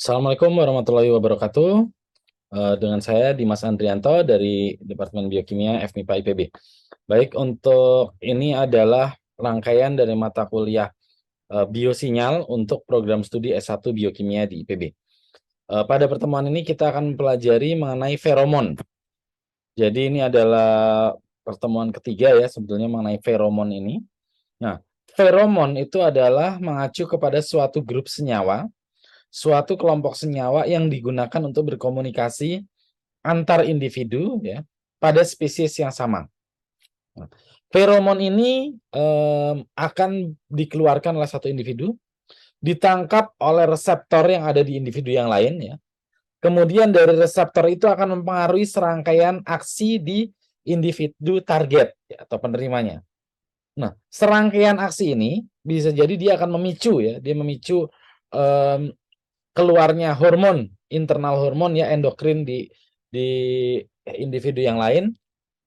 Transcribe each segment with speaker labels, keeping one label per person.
Speaker 1: Assalamualaikum warahmatullahi wabarakatuh. Dengan saya Dimas Andrianto dari Departemen Biokimia FMIPA IPB. Baik, untuk ini adalah rangkaian dari mata kuliah biosinyal untuk program studi S1 Biokimia di IPB. Pada pertemuan ini kita akan mempelajari mengenai feromon. Jadi ini adalah pertemuan ketiga ya sebetulnya mengenai feromon ini. Nah, feromon itu adalah mengacu kepada suatu grup senyawa, suatu kelompok senyawa yang digunakan untuk berkomunikasi antar individu ya pada spesies yang sama. Nah, feromon ini akan dikeluarkan oleh satu individu, ditangkap oleh reseptor yang ada di individu yang lain ya. Kemudian dari reseptor itu akan mempengaruhi serangkaian aksi di individu target ya, atau penerimanya. Nah, serangkaian aksi ini bisa jadi dia akan memicu ya, dia memicu em, keluarnya hormon, internal hormon ya endokrin di individu yang lain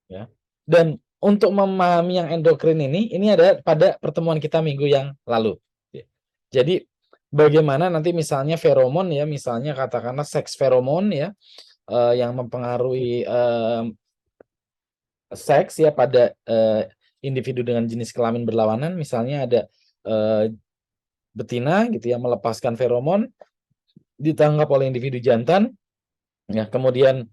Speaker 1: ya. Dan untuk memahami yang endokrin ini ada pada pertemuan kita minggu yang lalu. Ya. Jadi bagaimana nanti misalnya feromon ya, misalnya katakanlah seks feromon ya yang mempengaruhi seks ya pada individu dengan jenis kelamin berlawanan, misalnya ada betina gitu ya melepaskan feromon ditangkap oleh individu jantan. Ya, kemudian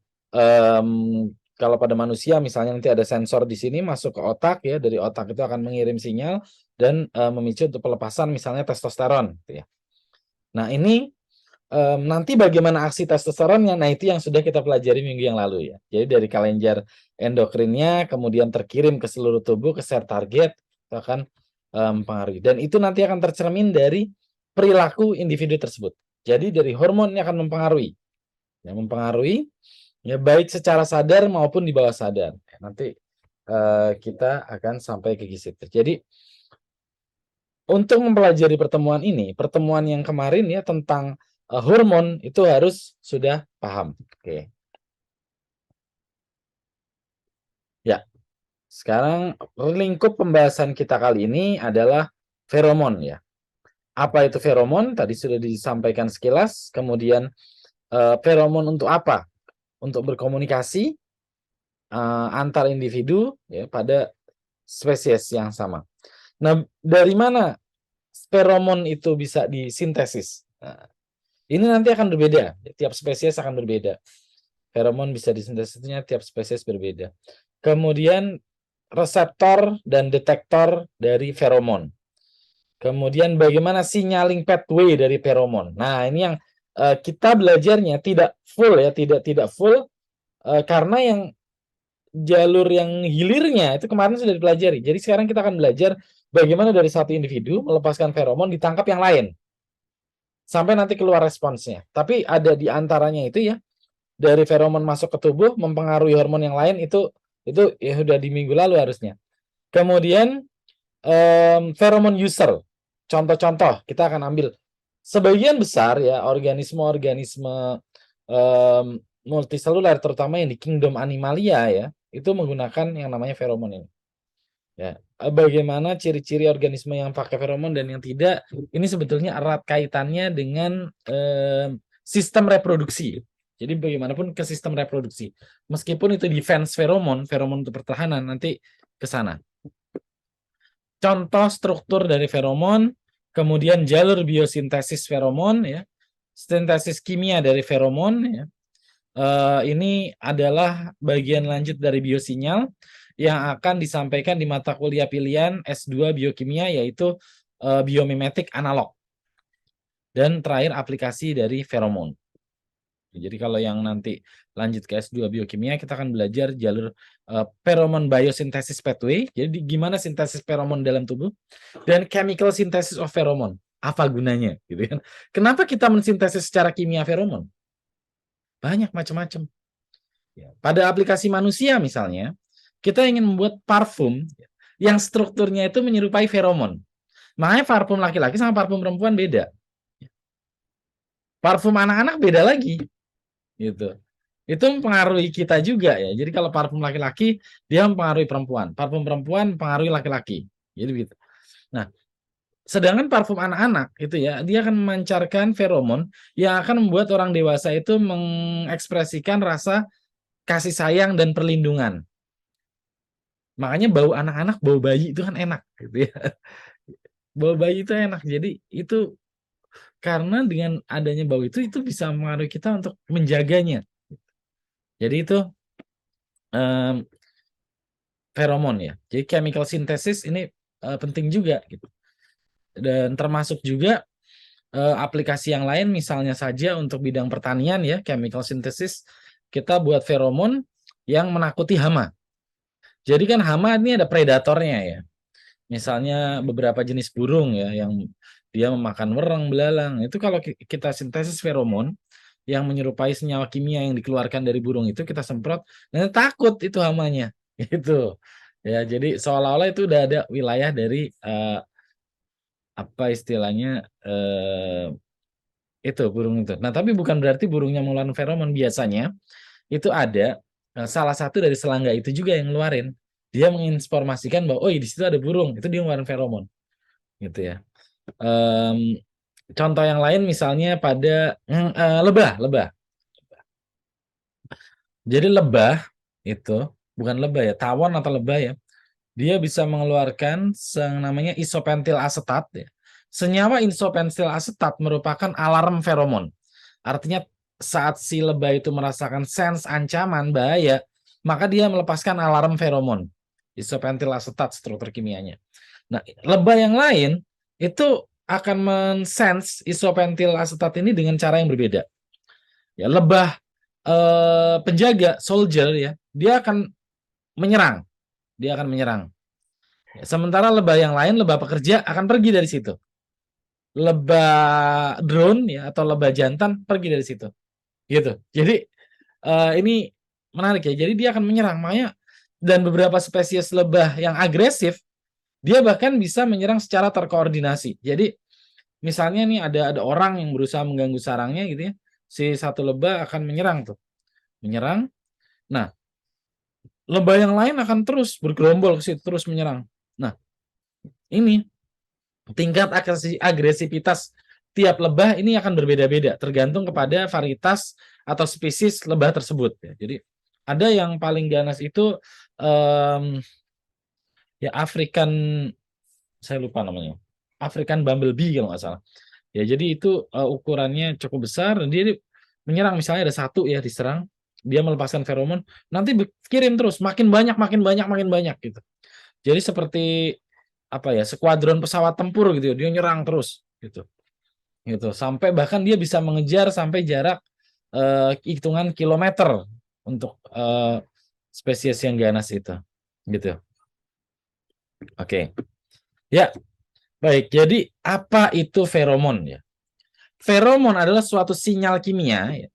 Speaker 1: kalau pada manusia misalnya nanti ada sensor di sini masuk ke otak ya, dari otak itu akan mengirim sinyal dan memicu untuk pelepasan misalnya testosteron gitu ya. Nah, ini nanti bagaimana aksi testosteronnya, nah itu yang sudah kita pelajari minggu yang lalu ya. Jadi dari kelenjar endokrinnya kemudian terkirim ke seluruh tubuh ke sel target itu akan mempengaruhi dan itu nanti akan tercermin dari perilaku individu tersebut. Jadi dari hormon ini akan mempengaruhi. Yang mempengaruhi ya baik secara sadar maupun di bawah sadar. Nanti kita akan sampai ke situ. Jadi untuk mempelajari pertemuan ini, pertemuan yang kemarin ya tentang hormon itu harus sudah paham. Oke. Ya, sekarang lingkup pembahasan kita kali ini adalah feromon ya. Apa itu feromon? Tadi sudah disampaikan sekilas. Kemudian feromon untuk apa? Untuk berkomunikasi antar individu ya pada spesies yang sama. Nah, dari mana feromon itu bisa disintesis? Nah, ini nanti akan berbeda, tiap spesies akan berbeda. Feromon bisa disintesisnya tiap spesies berbeda. Kemudian reseptor dan detektor dari feromon. Kemudian bagaimana signaling pathway dari feromon. Nah, ini yang kita belajarnya tidak full ya, tidak full karena yang jalur yang hilirnya itu kemarin sudah dipelajari. Jadi sekarang kita akan belajar bagaimana dari satu individu melepaskan feromon ditangkap yang lain sampai nanti keluar responsnya. Tapi ada di antaranya itu ya dari feromon masuk ke tubuh mempengaruhi hormon yang lain itu ya sudah di minggu lalu harusnya. Kemudian feromon user. Contoh-contoh kita akan ambil sebagian besar ya organisme-organisme multiseluler terutama yang di kingdom Animalia ya itu menggunakan yang namanya feromon ini. Ya, bagaimana ciri-ciri organisme yang pakai feromon dan yang tidak, ini sebetulnya erat kaitannya dengan sistem reproduksi. Jadi bagaimanapun ke sistem reproduksi. Meskipun itu defense feromon, feromon untuk pertahanan, nanti ke sana. Contoh struktur dari feromon, kemudian jalur biosintesis feromon, ya, sintesis kimia dari feromon, ya. Ini adalah bagian lanjut dari biosinyal yang akan disampaikan di mata kuliah pilihan S2 Biokimia yaitu biomimetik analog. Dan terakhir aplikasi dari feromon. Jadi kalau yang nanti lanjut ke S2 Biokimia kita akan belajar jalur feromon biosynthesis pathway. Jadi gimana sintesis feromon dalam tubuh dan chemical synthesis of feromon. Apa gunanya gitu kan. Kenapa kita mensintesis secara kimia feromon? Banyak macam-macam. Ya, pada aplikasi manusia misalnya, kita ingin membuat parfum yang strukturnya itu menyerupai feromon. Makanya parfum laki-laki sama parfum perempuan beda. Parfum anak-anak beda lagi, gitu. Itu mempengaruhi kita juga ya. Jadi kalau parfum laki-laki dia mempengaruhi perempuan, parfum perempuan mempengaruhi laki-laki. Jadi begitu. Nah, Sedangkan parfum anak-anak itu ya, dia akan memancarkan feromon yang akan membuat orang dewasa itu mengekspresikan rasa kasih sayang dan perlindungan. Makanya bau anak-anak, bau bayi itu kan enak gitu ya. Bau bayi itu enak. Jadi itu karena dengan adanya bau itu bisa mempengaruhi kita untuk menjaganya. Jadi itu em, feromon ya. Jadi chemical synthesis ini penting juga gitu. Dan termasuk juga aplikasi yang lain misalnya saja untuk bidang pertanian ya, chemical synthesis kita buat feromon yang menakuti hama. Jadi kan hama ini ada predatornya ya. Misalnya beberapa jenis burung ya yang dia memakan wereng, belalang. Itu kalau kita sintesis feromon yang menyerupai senyawa kimia yang dikeluarkan dari burung itu kita semprot, nanti takut itu hamanya. Gitu. Ya, jadi seolah-olah itu udah ada wilayah dari apa istilahnya itu burung itu. Nah, tapi bukan berarti burungnya mengeluarkan feromon. Biasanya itu ada salah satu dari serangga itu juga yang ngeluarin. Dia menginformasikan bahwa oh di situ ada burung, itu dia ngeluarin feromon gitu ya. Em, contoh yang lain misalnya pada lebah, lebah. Jadi lebah itu bukan lebah ya, tawon atau lebah ya. Dia bisa mengeluarkan yang namanya isopentil asetat ya. Senyawa isopentil asetat merupakan alarm feromon. Artinya saat si lebah itu merasakan sense ancaman bahaya, maka dia melepaskan alarm feromon. Isopentil asetat struktur kimianya. Nah, lebah yang lain itu akan mensense isopentil asetat ini dengan cara yang berbeda. Ya, lebah penjaga soldier ya, dia akan menyerang. Dia akan menyerang. Ya, sementara lebah yang lain, lebah pekerja akan pergi dari situ. Lebah drone ya atau lebah jantan pergi dari situ. Gitu. Jadi ini menarik ya. Jadi dia akan menyerang. Makanya dan beberapa spesies lebah yang agresif, dia bahkan bisa menyerang secara terkoordinasi. Jadi misalnya nih ada orang yang berusaha mengganggu sarangnya gitu ya. Si satu lebah akan menyerang tuh. Menyerang. Nah, lebah yang lain akan terus bergerombol ke situ, terus menyerang. Nah, ini tingkat agresivitas tiap lebah ini akan berbeda-beda tergantung kepada varietas atau spesies lebah tersebut ya. Jadi ada yang paling ganas itu ya African, saya lupa namanya, African Bumblebee kalau nggak salah ya. Jadi itu ukurannya cukup besar dan dia menyerang, misalnya ada satu ya diserang, dia melepaskan feromon, nanti kirim terus makin banyak makin banyak makin banyak gitu. Jadi seperti apa ya, skuadron pesawat tempur gitu, dia nyerang terus gitu. Gitu. Sampai bahkan dia bisa mengejar sampai jarak hitungan kilometer untuk spesies yang ganas itu. Gitu. Oke. Ya, baik. Jadi apa itu feromon ya? Feromon adalah suatu sinyal kimia ya,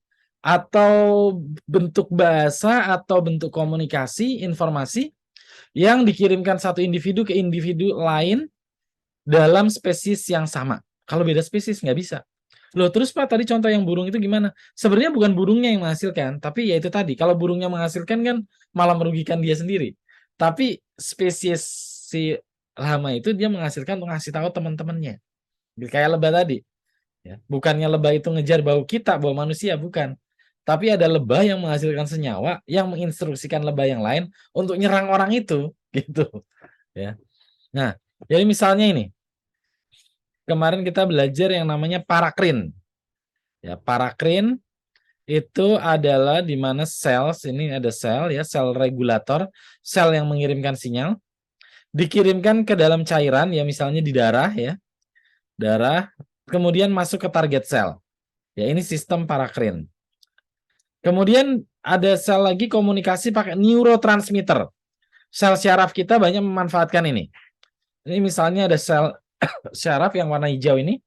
Speaker 1: atau bentuk bahasa atau bentuk komunikasi informasi yang dikirimkan satu individu ke individu lain dalam spesies yang sama. Kalau beda spesies nggak bisa. Loh, terus Pak tadi contoh yang burung itu gimana? Sebenarnya bukan burungnya yang menghasilkan, tapi ya itu tadi. Kalau burungnya menghasilkan kan malah merugikan dia sendiri. Tapi spesies si lama itu dia menghasilkan untuk ngasih tahu teman-temannya. Kayak lebah tadi. Ya. Bukannya lebah itu ngejar bau kita, bau manusia, bukan. Tapi ada lebah yang menghasilkan senyawa yang menginstruksikan lebah yang lain untuk nyerang orang itu, gitu. Ya. Nah, jadi misalnya ini, kemarin kita belajar yang namanya parakrin. Ya, parakrin itu adalah di mana sel, ini ada sel ya, sel regulator, sel yang mengirimkan sinyal, dikirimkan ke dalam cairan ya, misalnya di darah ya, darah, kemudian masuk ke target sel. Ya, ini sistem parakrin. Kemudian ada sel lagi komunikasi pakai neurotransmitter. Sel syaraf kita banyak memanfaatkan ini. Ini misalnya ada sel syaraf yang warna hijau ini.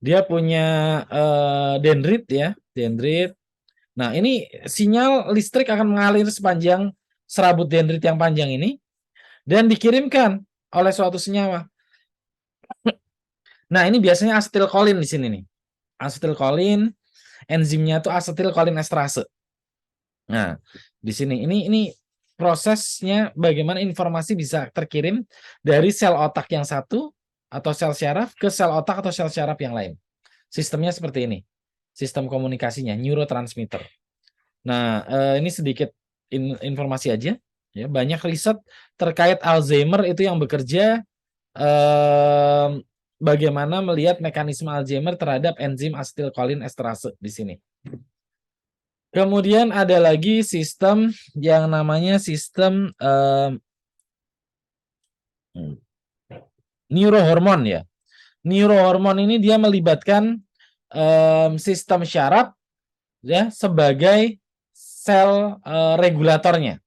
Speaker 1: Dia punya dendrit ya, dendrit. Nah, ini sinyal listrik akan mengalir sepanjang serabut dendrit yang panjang ini dan dikirimkan oleh suatu senyawa. Nah, ini biasanya asetilkolin di sini nih. Asetilkolin, enzimnya itu asetilkolin esterase. Nah, di sini ini prosesnya bagaimana informasi bisa terkirim dari sel otak yang satu atau sel syaraf ke sel otak atau sel syaraf yang lain. Sistemnya seperti ini. Sistem komunikasinya, neurotransmitter. Nah, ini sedikit informasi aja. Ya, banyak riset terkait Alzheimer itu yang bekerja bagaimana melihat mekanisme Alzheimer terhadap enzim asetilkolin esterase di sini. Kemudian ada lagi sistem yang namanya sistem neurohormon ya. Neurohormon ini dia melibatkan sistem syaraf ya sebagai sel regulatornya.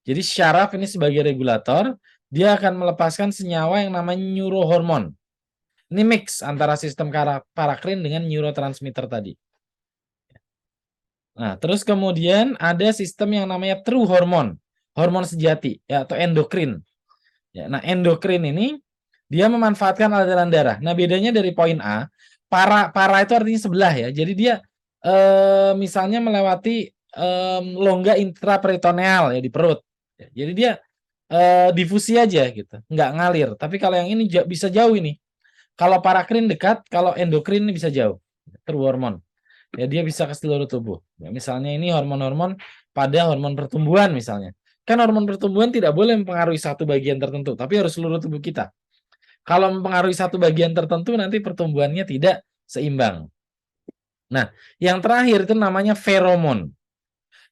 Speaker 1: Jadi syaraf ini sebagai regulator, dia akan melepaskan senyawa yang namanya neurohormon. Ini mix antara sistem parakrin dengan neurotransmitter tadi. Nah, terus kemudian ada sistem yang namanya true hormon, hormon sejati ya atau endokrin. Ya, nah, endokrin ini dia memanfaatkan aliran darah. Nah, bedanya dari poin A, para itu artinya sebelah ya. Jadi dia misalnya melewati longga intraperitoneal ya di perut. Ya, jadi dia difusi aja gitu, nggak ngalir. Tapi kalau yang ini bisa jauh ini. Kalau parakrin dekat, kalau endokrin ini bisa jauh. True hormon. Ya, dia bisa ke seluruh tubuh. Ya, misalnya ini hormon-hormon pada hormon pertumbuhan misalnya. Kan hormon pertumbuhan tidak boleh mempengaruhi satu bagian tertentu, tapi harus seluruh tubuh kita. Kalau mempengaruhi satu bagian tertentu, nanti pertumbuhannya tidak seimbang. Nah, yang terakhir itu namanya feromon.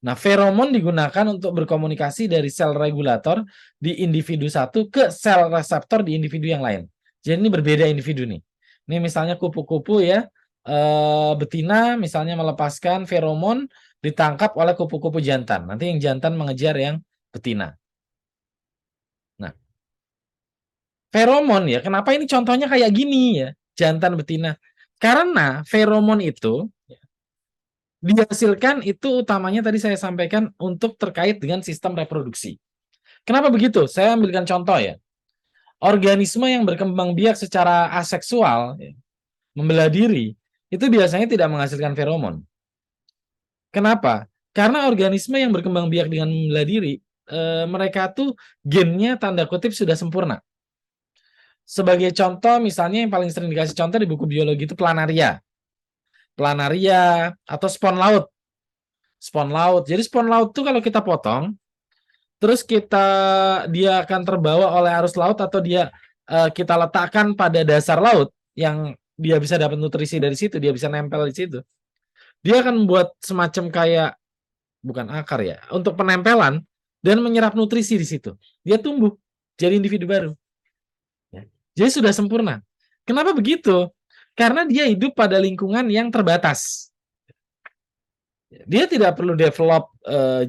Speaker 1: Nah, feromon digunakan untuk berkomunikasi dari sel regulator di individu satu ke sel reseptor di individu yang lain. Jadi ini berbeda individu nih. Ini misalnya kupu-kupu ya, betina misalnya melepaskan feromon ditangkap oleh kupu-kupu jantan. Nanti yang jantan mengejar yang betina. Nah, feromon ya, kenapa ini contohnya kayak gini ya, jantan betina? Karena feromon itu dihasilkan itu utamanya tadi saya sampaikan untuk terkait dengan sistem reproduksi. Kenapa begitu? Saya ambilkan contoh ya. Organisme yang berkembang biak secara aseksual, ya, membelah diri, itu biasanya tidak menghasilkan feromon. Kenapa? Karena organisme yang berkembang biak dengan membelah diri, mereka tuh gennya tanda kutip sudah sempurna. Sebagai contoh, misalnya yang paling sering dikasih contoh di buku biologi itu planaria. Planaria atau spon laut. Spon laut. Jadi spon laut tuh kalau kita potong, terus dia akan terbawa oleh arus laut atau kita letakkan pada dasar laut yang dia bisa dapat nutrisi dari situ, dia bisa nempel di situ. Dia akan membuat semacam kayak bukan akar ya, untuk penempelan dan menyerap nutrisi di situ. Dia tumbuh jadi individu baru. Jadi sudah sempurna. Kenapa begitu? Karena dia hidup pada lingkungan yang terbatas. Dia tidak perlu develop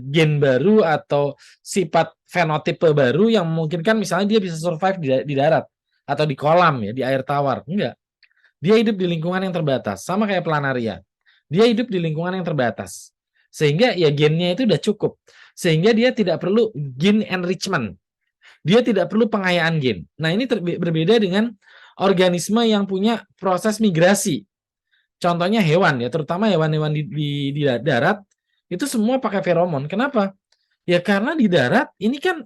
Speaker 1: gen baru atau sifat fenotipe baru yang memungkinkan misalnya dia bisa survive di darat atau di kolam ya, di air tawar. Enggak. Dia hidup di lingkungan yang terbatas, sama kayak planaria. Dia hidup di lingkungan yang terbatas. Sehingga ya gennya itu udah cukup. Sehingga dia tidak perlu gene enrichment. Dia tidak perlu pengayaan gen. Nah, ini berbeda dengan organisme yang punya proses migrasi. Contohnya hewan ya, terutama hewan-hewan di darat itu semua pakai feromon. Kenapa? Ya karena di darat ini kan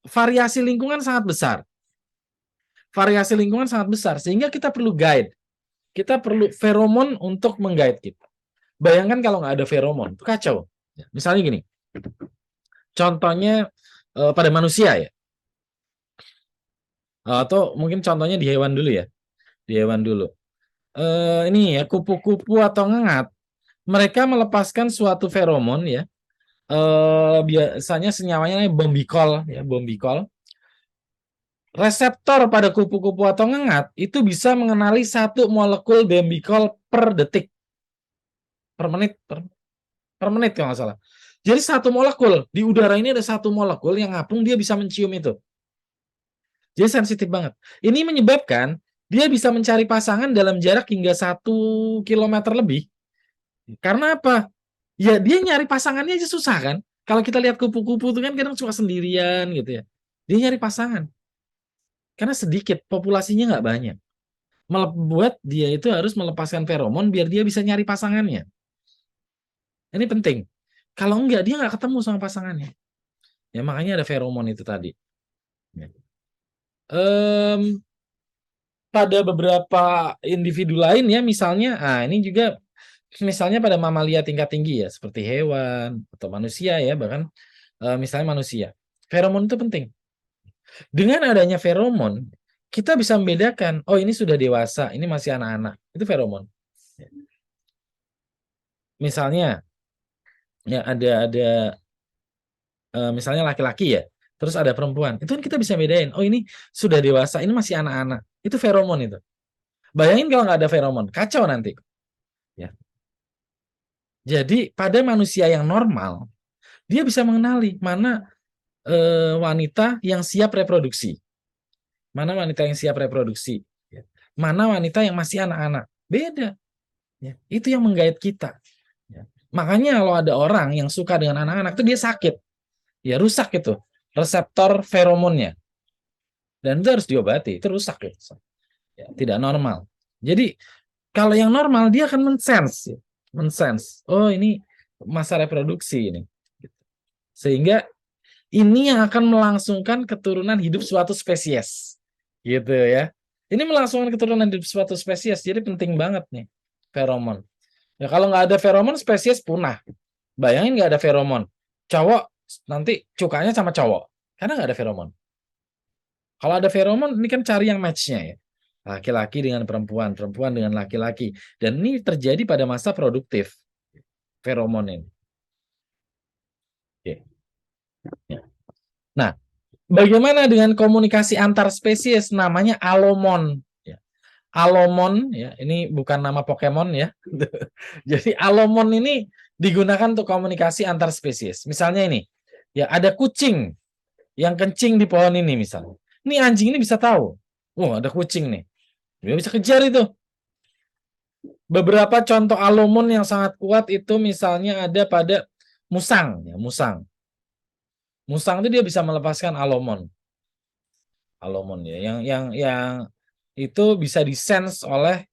Speaker 1: variasi lingkungan sangat besar. Variasi lingkungan sangat besar sehingga kita perlu guide. Kita perlu feromon untuk mengguide kita. Bayangkan kalau nggak ada feromon, itu kacau. Misalnya gini. Contohnya pada manusia ya. Atau mungkin contohnya di hewan dulu ya. Di hewan dulu. Ini ya kupu-kupu atau ngengat, mereka melepaskan suatu feromon ya, biasanya senyawanya bombikol ya, bombikol. Reseptor pada kupu-kupu atau ngengat itu bisa mengenali satu molekul bombikol per detik, per menit, per menit kalau nggak salah. Jadi satu molekul di udara ini ada satu molekul yang ngapung, dia bisa mencium itu. Jadi sensitif banget. Ini menyebabkan dia bisa mencari pasangan dalam jarak hingga 1 kilometer lebih. Karena apa? Ya dia nyari pasangannya aja susah kan. Kalau kita lihat kupu-kupu itu kan kadang suka sendirian gitu ya. Dia nyari pasangan. Karena sedikit, populasinya nggak banyak. Membuat dia itu harus melepaskan feromon biar dia bisa nyari pasangannya. Ini penting. Kalau enggak, dia nggak ketemu sama pasangannya. Ya makanya ada feromon itu tadi. Em, pada beberapa individu lain ya, misalnya, ini juga misalnya pada mamalia tingkat tinggi ya, seperti hewan atau manusia ya, bahkan misalnya manusia. Feromon itu penting. Dengan adanya feromon, kita bisa membedakan, oh ini sudah dewasa, ini masih anak-anak. Itu feromon. Misalnya, ya ada misalnya laki-laki ya, terus ada perempuan. Itu kan kita bisa bedain, oh ini sudah dewasa, ini masih anak-anak. Itu feromon itu. Bayangin kalau nggak ada feromon, kacau nanti. Ya. Jadi pada manusia yang normal, dia bisa mengenali mana wanita yang siap reproduksi, mana wanita yang siap reproduksi, mana wanita yang masih anak-anak. Beda. Ya. Itu yang menggait kita. Ya. Makanya kalau ada orang yang suka dengan anak-anak itu dia sakit, ya rusak itu reseptor feromonnya, dan itu harus diobati. Itu rusak ya, tidak normal. Jadi kalau yang normal dia akan mensense, oh ini masa reproduksi ini, sehingga ini yang akan melangsungkan keturunan hidup suatu spesies, gitu ya. Ini melangsungkan keturunan hidup suatu spesies, jadi penting banget nih feromon. Ya kalau nggak ada feromon, spesies punah. Bayangin nggak ada feromon, cowok nanti cukanya sama cowok, karena nggak ada feromon. Kalau ada feromon, ini kan cari yang match-nya ya. Laki-laki dengan perempuan, perempuan dengan laki-laki. Dan ini terjadi pada masa produktif, feromon ini. Oke. Ya. Nah, bagaimana dengan komunikasi antar spesies? Namanya alomon. Ya. Alomon, ya, ini bukan nama Pokemon ya. Jadi alomon ini digunakan untuk komunikasi antar spesies. Misalnya ini, ya ada kucing yang kencing di pohon ini misalnya. Ini anjing ini bisa tahu, oh ada kucing nih, dia bisa kejar itu. Beberapa contoh alomon yang sangat kuat itu misalnya ada pada musang, ya musang. Musang itu dia bisa melepaskan alomon, ya, yang itu bisa disense oleh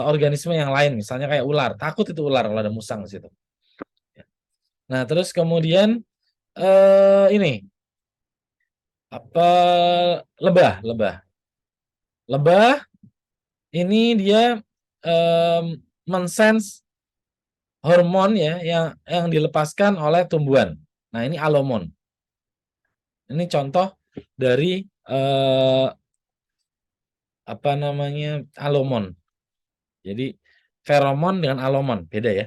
Speaker 1: organisme yang lain, misalnya kayak ular. Takut itu ular kalau ada musang di situ. Nah, terus kemudian ini apa lebah. Lebah ini dia mensense hormon ya yang dilepaskan oleh tumbuhan. Nah, ini alomon. Ini contoh dari apa namanya alomon. Jadi feromon dengan alomon beda ya.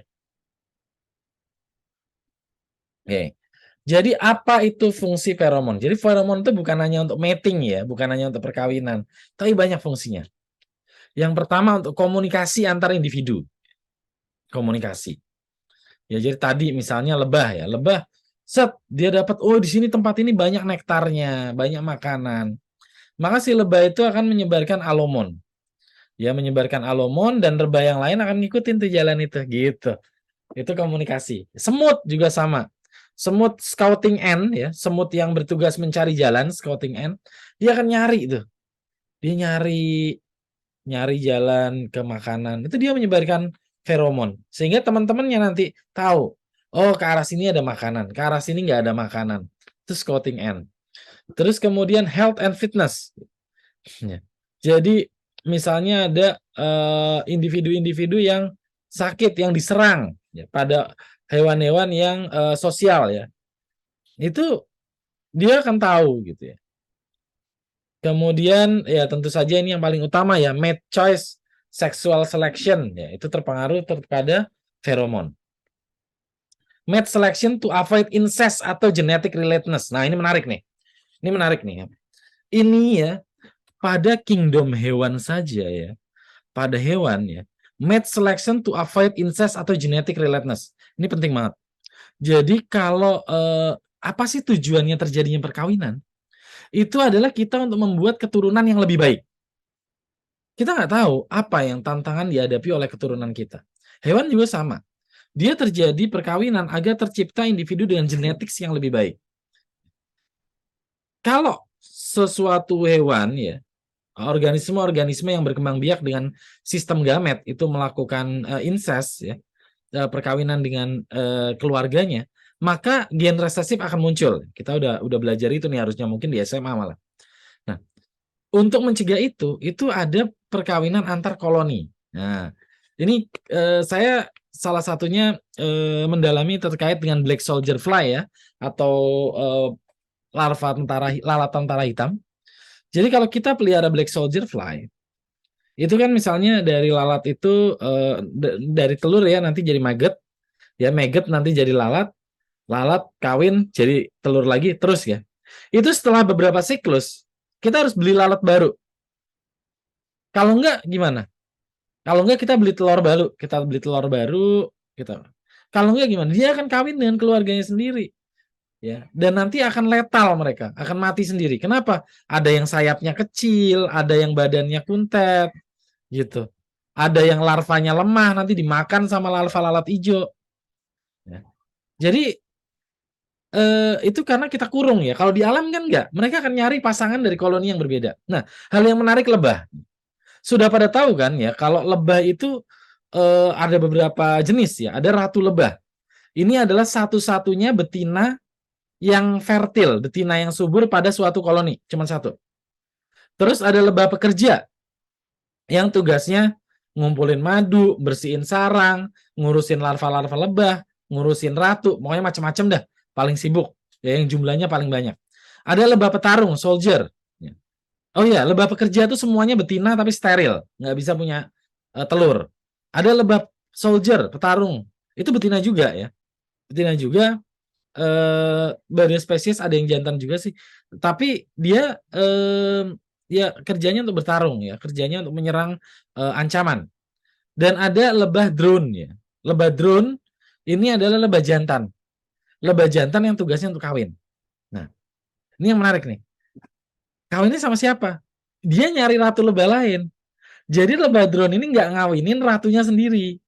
Speaker 1: Oke. Jadi apa itu fungsi feromon? Jadi feromon itu bukan hanya untuk mating ya, bukan hanya untuk perkawinan, tapi banyak fungsinya. Yang pertama untuk komunikasi antar individu. Komunikasi. Ya jadi tadi misalnya lebah ya, lebah set dia dapat oh di sini tempat ini banyak nektarnya, banyak makanan. Maka si lebah itu akan menyebarkan alomon. Ya menyebarkan alomon dan lebah yang lain akan ngikutin tuh jalan itu gitu. Itu komunikasi. Semut juga sama. Semut scouting ant ya, semut yang bertugas mencari jalan, scouting ant, dia akan nyari itu. Dia nyari jalan ke makanan. Itu dia menyebarkan feromon. Sehingga teman-temannya nanti tahu, oh ke arah sini ada makanan, ke arah sini nggak ada makanan. Itu scouting ant. Terus kemudian health and fitness. Ya. Jadi misalnya ada individu-individu yang sakit, yang diserang ya, pada hewan-hewan yang sosial ya, itu dia akan tahu gitu ya. Kemudian ya tentu saja ini yang paling utama ya, mate choice sexual selection ya, itu terpengaruh kepada feromon. Mate selection to avoid incest atau genetic relatedness. Nah, ini menarik nih. Ini menarik nih. Ini ya pada kingdom hewan saja ya. Pada hewan ya. Mate selection to avoid incest atau genetic relatedness. Ini penting banget. Jadi kalau apa sih tujuannya terjadinya perkawinan? Itu adalah kita untuk membuat keturunan yang lebih baik. Kita nggak tahu apa yang tantangan dihadapi oleh keturunan kita. Hewan juga sama. Dia terjadi perkawinan agar tercipta individu dengan genetik yang lebih baik. Kalau sesuatu hewan ya, organisme-organisme yang berkembang biak dengan sistem gamet itu melakukan incest ya, perkawinan dengan keluarganya, maka gen resesif akan muncul. Kita udah belajar itu nih harusnya mungkin di SMA malah. Nah, Untuk mencegah itu ada perkawinan antar koloni. Nah, ini saya salah satunya mendalami terkait dengan black soldier fly ya, atau larva lalat tentara hitam. Jadi kalau kita pelihara black soldier fly, itu kan misalnya dari lalat itu dari telur ya nanti jadi maggot, ya maggot nanti jadi lalat, lalat kawin jadi telur lagi terus ya. Itu setelah beberapa siklus kita harus beli lalat baru. Kalau enggak gimana? Kalau enggak kita beli telur baru, kita. Kalau enggak gimana? Dia akan kawin dengan keluarganya sendiri, ya. Dan nanti akan letal mereka, akan mati sendiri. Kenapa? Ada yang sayapnya kecil, ada yang badannya kuntet, gitu. Ada yang larvanya lemah, nanti dimakan sama larva lalat hijau. Ya. Jadi itu karena kita kurung ya. Kalau di alam kan enggak, mereka akan nyari pasangan dari koloni yang berbeda. Nah, hal yang menarik lebah. Sudah pada tahu kan ya, kalau lebah itu ada beberapa jenis ya. Ada ratu lebah. Ini adalah satu-satunya betina yang fertil, betina yang subur pada suatu koloni, cuma satu. Terus ada lebah pekerja yang tugasnya ngumpulin madu, bersihin sarang, ngurusin larva-larva lebah, ngurusin ratu, pokoknya macam-macam dah. Paling sibuk, ya yang jumlahnya paling banyak. Ada lebah petarung, soldier. Oh iya, lebah pekerja itu semuanya betina tapi steril, nggak bisa punya telur. Ada lebah soldier, petarung, itu betina juga ya, betina juga. Banyak spesies ada yang jantan juga sih, tapi dia ya kerjanya untuk bertarung ya, kerjanya untuk menyerang ancaman. Dan ada lebah drone ya, lebah drone ini adalah lebah jantan yang tugasnya untuk kawin. Nah, ini yang menarik nih, kawinnya sama siapa? Dia nyari ratu lebah lain. Jadi lebah drone ini nggak ngawinin ratunya sendiri.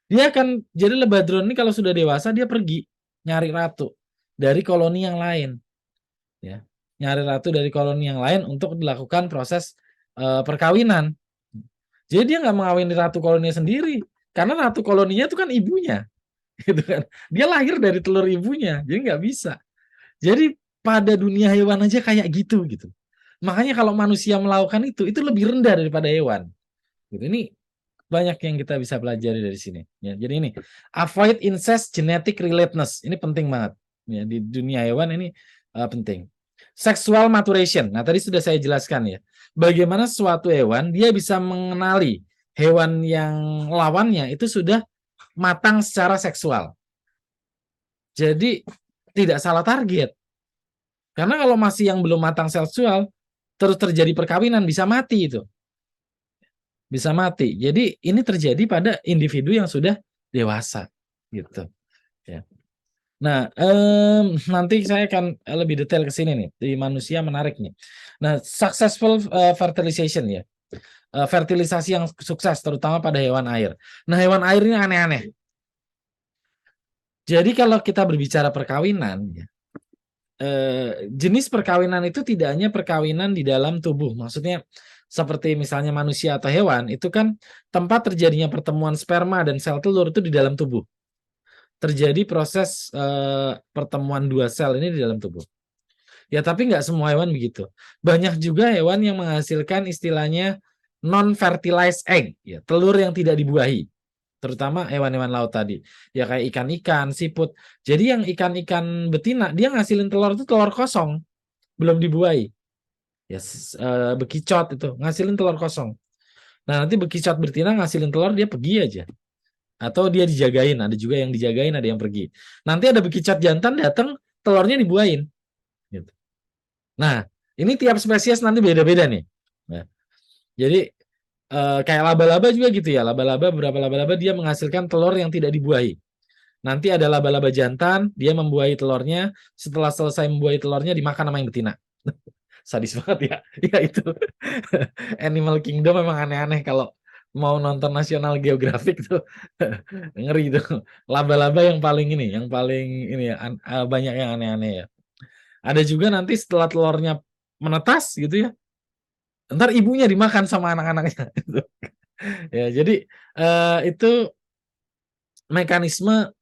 Speaker 1: Dia akan jadi lebah drone ini kalau sudah dewasa dia pergi nyari ratu dari koloni yang lain, ya. Nyari ratu dari koloni yang lain untuk dilakukan proses perkawinan. Jadi dia nggak mengawini ratu koloninya sendiri, karena ratu koloninya itu kan ibunya, gitu kan. Dia lahir dari telur ibunya, jadi nggak bisa. Jadi pada dunia hewan aja kayak gitu gitu. Makanya kalau manusia melakukan itu lebih rendah daripada hewan. Gitu. Ini banyak yang kita bisa pelajari dari sini. Ya, jadi ini avoid incest genetic relatedness. Ini penting banget. Ya, di dunia hewan ini penting. Sexual maturation. Nah, tadi sudah saya jelaskan ya. Bagaimana suatu hewan dia bisa mengenali hewan yang lawannya itu sudah matang secara seksual. Jadi tidak salah target. Karena kalau masih yang belum matang seksual, terus terjadi perkawinan bisa mati itu. Bisa mati. Jadi ini terjadi pada individu yang sudah dewasa, gitu. Ya. Nah, nanti saya akan lebih detail ke sini nih di manusia menarik nih. Nah, successful fertilization ya, fertilisasi yang sukses terutama pada hewan air. Nah, hewan air ini aneh-aneh. Jadi kalau kita berbicara perkawinan, ya, jenis perkawinan itu tidak hanya perkawinan di dalam tubuh, maksudnya seperti misalnya manusia atau hewan, itu kan tempat terjadinya pertemuan sperma dan sel telur itu di dalam tubuh. Terjadi proses pertemuan dua sel ini di dalam tubuh. Ya, tapi nggak semua hewan begitu. Banyak juga hewan yang menghasilkan istilahnya non-fertilized egg, ya, telur yang tidak dibuahi. Terutama hewan-hewan laut tadi. Ya kayak ikan-ikan, siput. Jadi yang ikan-ikan betina, dia ngasilin telur itu telur kosong, belum dibuahi. Ya, bekicot itu ngasilin telur kosong. Nah, nanti bekicot betina ngasilin telur dia pergi aja. Atau dia dijagain, ada juga yang dijagain, ada yang pergi. Nanti ada bekicot jantan datang, telurnya dibuahin. Gitu. Nah, ini tiap spesies nanti beda-beda nih. Nah, jadi kayak laba-laba juga gitu ya. Laba-laba, beberapa laba-laba dia menghasilkan telur yang tidak dibuahi. Nanti ada laba-laba jantan, dia membuahi telurnya. Setelah selesai membuahi telurnya dimakan sama yang betina. Sadis banget ya. Ya itu. Animal Kingdom memang aneh-aneh kalau mau nonton National Geographic tuh. Ngeri tuh. Laba-laba yang paling ini ya, banyak yang aneh-aneh ya. Ada juga nanti setelah telurnya menetas gitu ya, ntar ibunya dimakan sama anak-anaknya. Ya, jadi itu mekanisme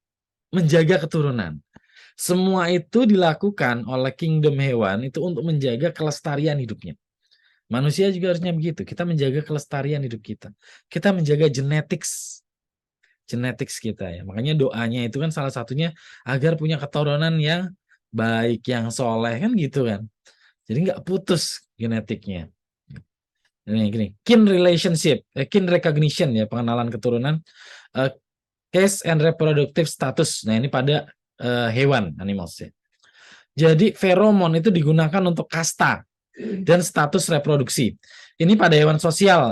Speaker 1: menjaga keturunan. Semua itu dilakukan oleh kingdom hewan itu untuk menjaga kelestarian hidupnya. Manusia juga harusnya begitu. Kita menjaga kelestarian hidup kita. Kita menjaga genetics kita ya. Makanya doanya itu kan salah satunya agar punya keturunan yang baik, yang soleh kan gitu kan. Jadi nggak putus genetiknya. Ini gini, kin recognition ya, pengenalan keturunan, case and reproductive status. Nah ini pada hewan, animals ya. Jadi feromon itu digunakan untuk kasta dan status reproduksi. Ini pada hewan sosial.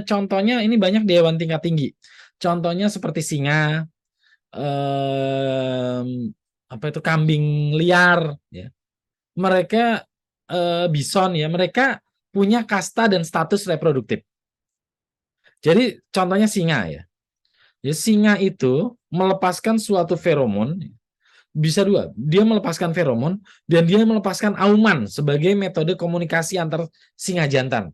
Speaker 1: Contohnya ini banyak di hewan tingkat tinggi. Contohnya seperti singa, apa itu kambing liar, ya. Mereka bison ya, mereka punya kasta dan status reproduktif. Jadi contohnya singa ya. Ya, singa itu melepaskan suatu feromon, bisa dua, dia melepaskan feromon dan dia melepaskan auman sebagai metode komunikasi antar singa jantan.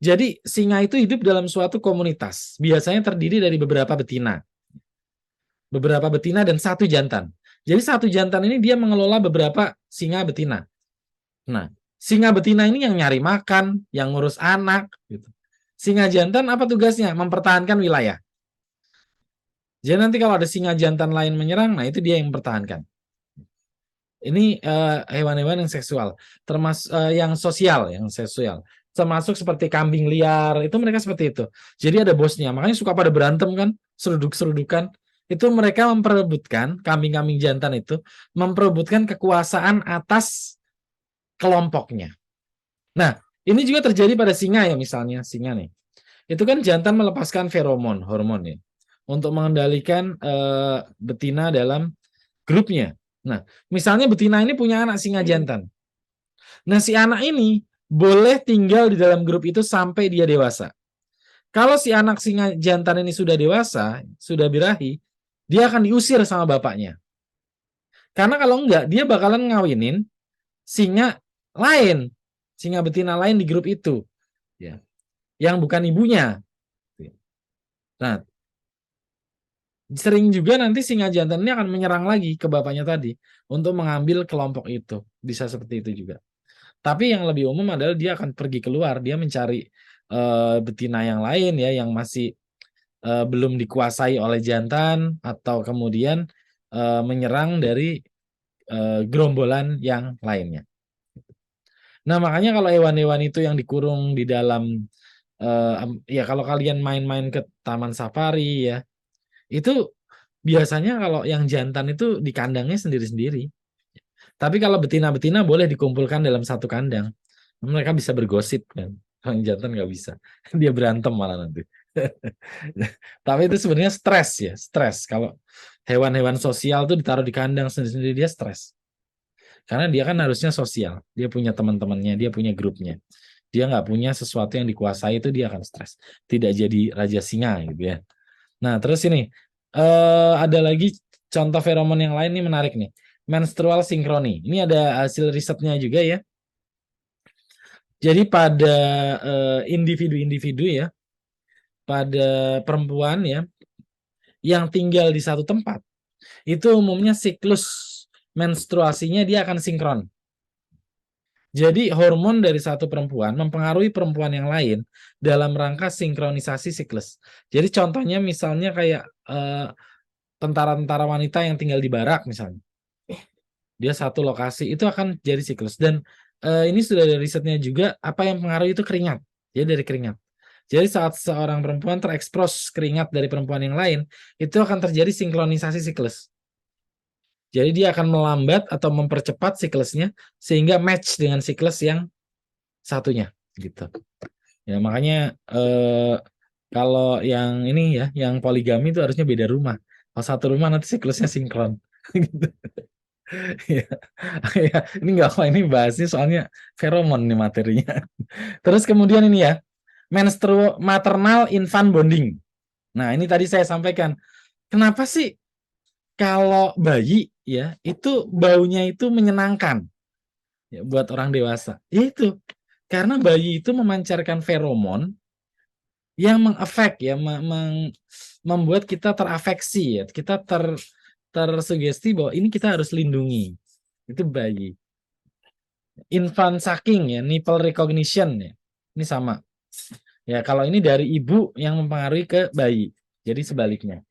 Speaker 1: Jadi singa itu hidup dalam suatu komunitas, biasanya terdiri dari beberapa betina dan satu jantan. Jadi satu jantan ini dia mengelola beberapa singa betina. Nah, singa betina ini yang nyari makan, yang ngurus anak, gitu. Singa jantan apa tugasnya? Mempertahankan wilayah. Jadi nanti kalau ada singa jantan lain menyerang, nah itu dia yang mempertahankan. Ini hewan-hewan yang seksual, termasuk yang sosial, termasuk seperti kambing liar, itu mereka seperti itu. Jadi ada bosnya, makanya suka pada berantem kan, seruduk-serudukan. Itu mereka memperebutkan, kambing-kambing jantan itu memperebutkan kekuasaan atas kelompoknya. Nah, ini juga terjadi pada singa ya, misalnya singa nih. Itu kan jantan melepaskan feromon, hormon ya, untuk mengendalikan betina dalam grupnya. Nah, misalnya betina ini punya anak singa jantan. Nah, si anak ini boleh tinggal di dalam grup itu sampai dia dewasa. Kalau si anak singa jantan ini sudah dewasa, sudah birahi, dia akan diusir sama bapaknya. Karena kalau enggak, dia bakalan ngawinin singa lain, singa betina lain di grup itu, ya, yang bukan ibunya. Nah, sering juga nanti singa jantan ini akan menyerang lagi ke bapaknya tadi untuk mengambil kelompok itu. Bisa seperti itu juga. Tapi yang lebih umum adalah dia akan pergi keluar, dia mencari betina yang lain ya, yang masih belum dikuasai oleh jantan, atau kemudian menyerang dari gerombolan yang lainnya. Nah, makanya kalau hewan-hewan itu yang dikurung di dalam, ya kalau kalian main-main ke taman safari ya, itu biasanya kalau yang jantan itu di kandangnya sendiri-sendiri. Tapi kalau betina-betina boleh dikumpulkan dalam satu kandang. Mereka bisa bergosip kan. Kalau yang jantan nggak bisa. Dia berantem malah nanti. Tapi itu sebenarnya stres ya, stres. Kalau hewan-hewan sosial tuh ditaruh di kandang sendiri-sendiri, dia stres. Karena dia kan harusnya sosial. Dia punya teman-temannya, dia punya grupnya. Dia nggak punya sesuatu yang dikuasai, itu dia akan stres. Tidak jadi raja singa gitu ya. Nah, terus ini ada lagi contoh feromon yang lain nih menarik nih. Menstrual sinkroni. Ini ada hasil risetnya juga ya. Jadi pada individu-individu ya, pada perempuan ya, yang tinggal di satu tempat, itu umumnya siklus menstruasinya dia akan sinkron. Jadi hormon dari satu perempuan mempengaruhi perempuan yang lain dalam rangka sinkronisasi siklus. Jadi contohnya misalnya kayak tentara-tentara wanita yang tinggal di barak misalnya. Dia satu lokasi itu akan jadi siklus, dan ini sudah ada risetnya juga, apa yang mempengaruhi itu keringat. Jadi dari keringat. Jadi saat seorang perempuan terekspos keringat dari perempuan yang lain, itu akan terjadi sinkronisasi siklus. Jadi dia akan melambat atau mempercepat siklusnya sehingga match dengan siklus yang satunya gitu. Ya makanya kalau yang ini ya, yang poligami itu harusnya beda rumah. Kalau satu rumah nanti siklusnya sinkron. Gitu. Ya, ya, ini nggak apa, ini bahasnya soalnya feromon nih materinya. Terus kemudian ini ya, maternal infant bonding. Nah, ini tadi saya sampaikan. Kenapa sih kalau bayi ya itu baunya itu menyenangkan ya, buat orang dewasa? Itu karena bayi itu memancarkan feromon yang mengefek ya, membuat kita terafeksi ya, kita tersugesti bahwa ini kita harus lindungi. Itu bayi. Infant sucking ya, nipple recognition ya. Ini sama. Ya, kalau ini dari ibu yang mempengaruhi ke bayi. Jadi sebaliknya.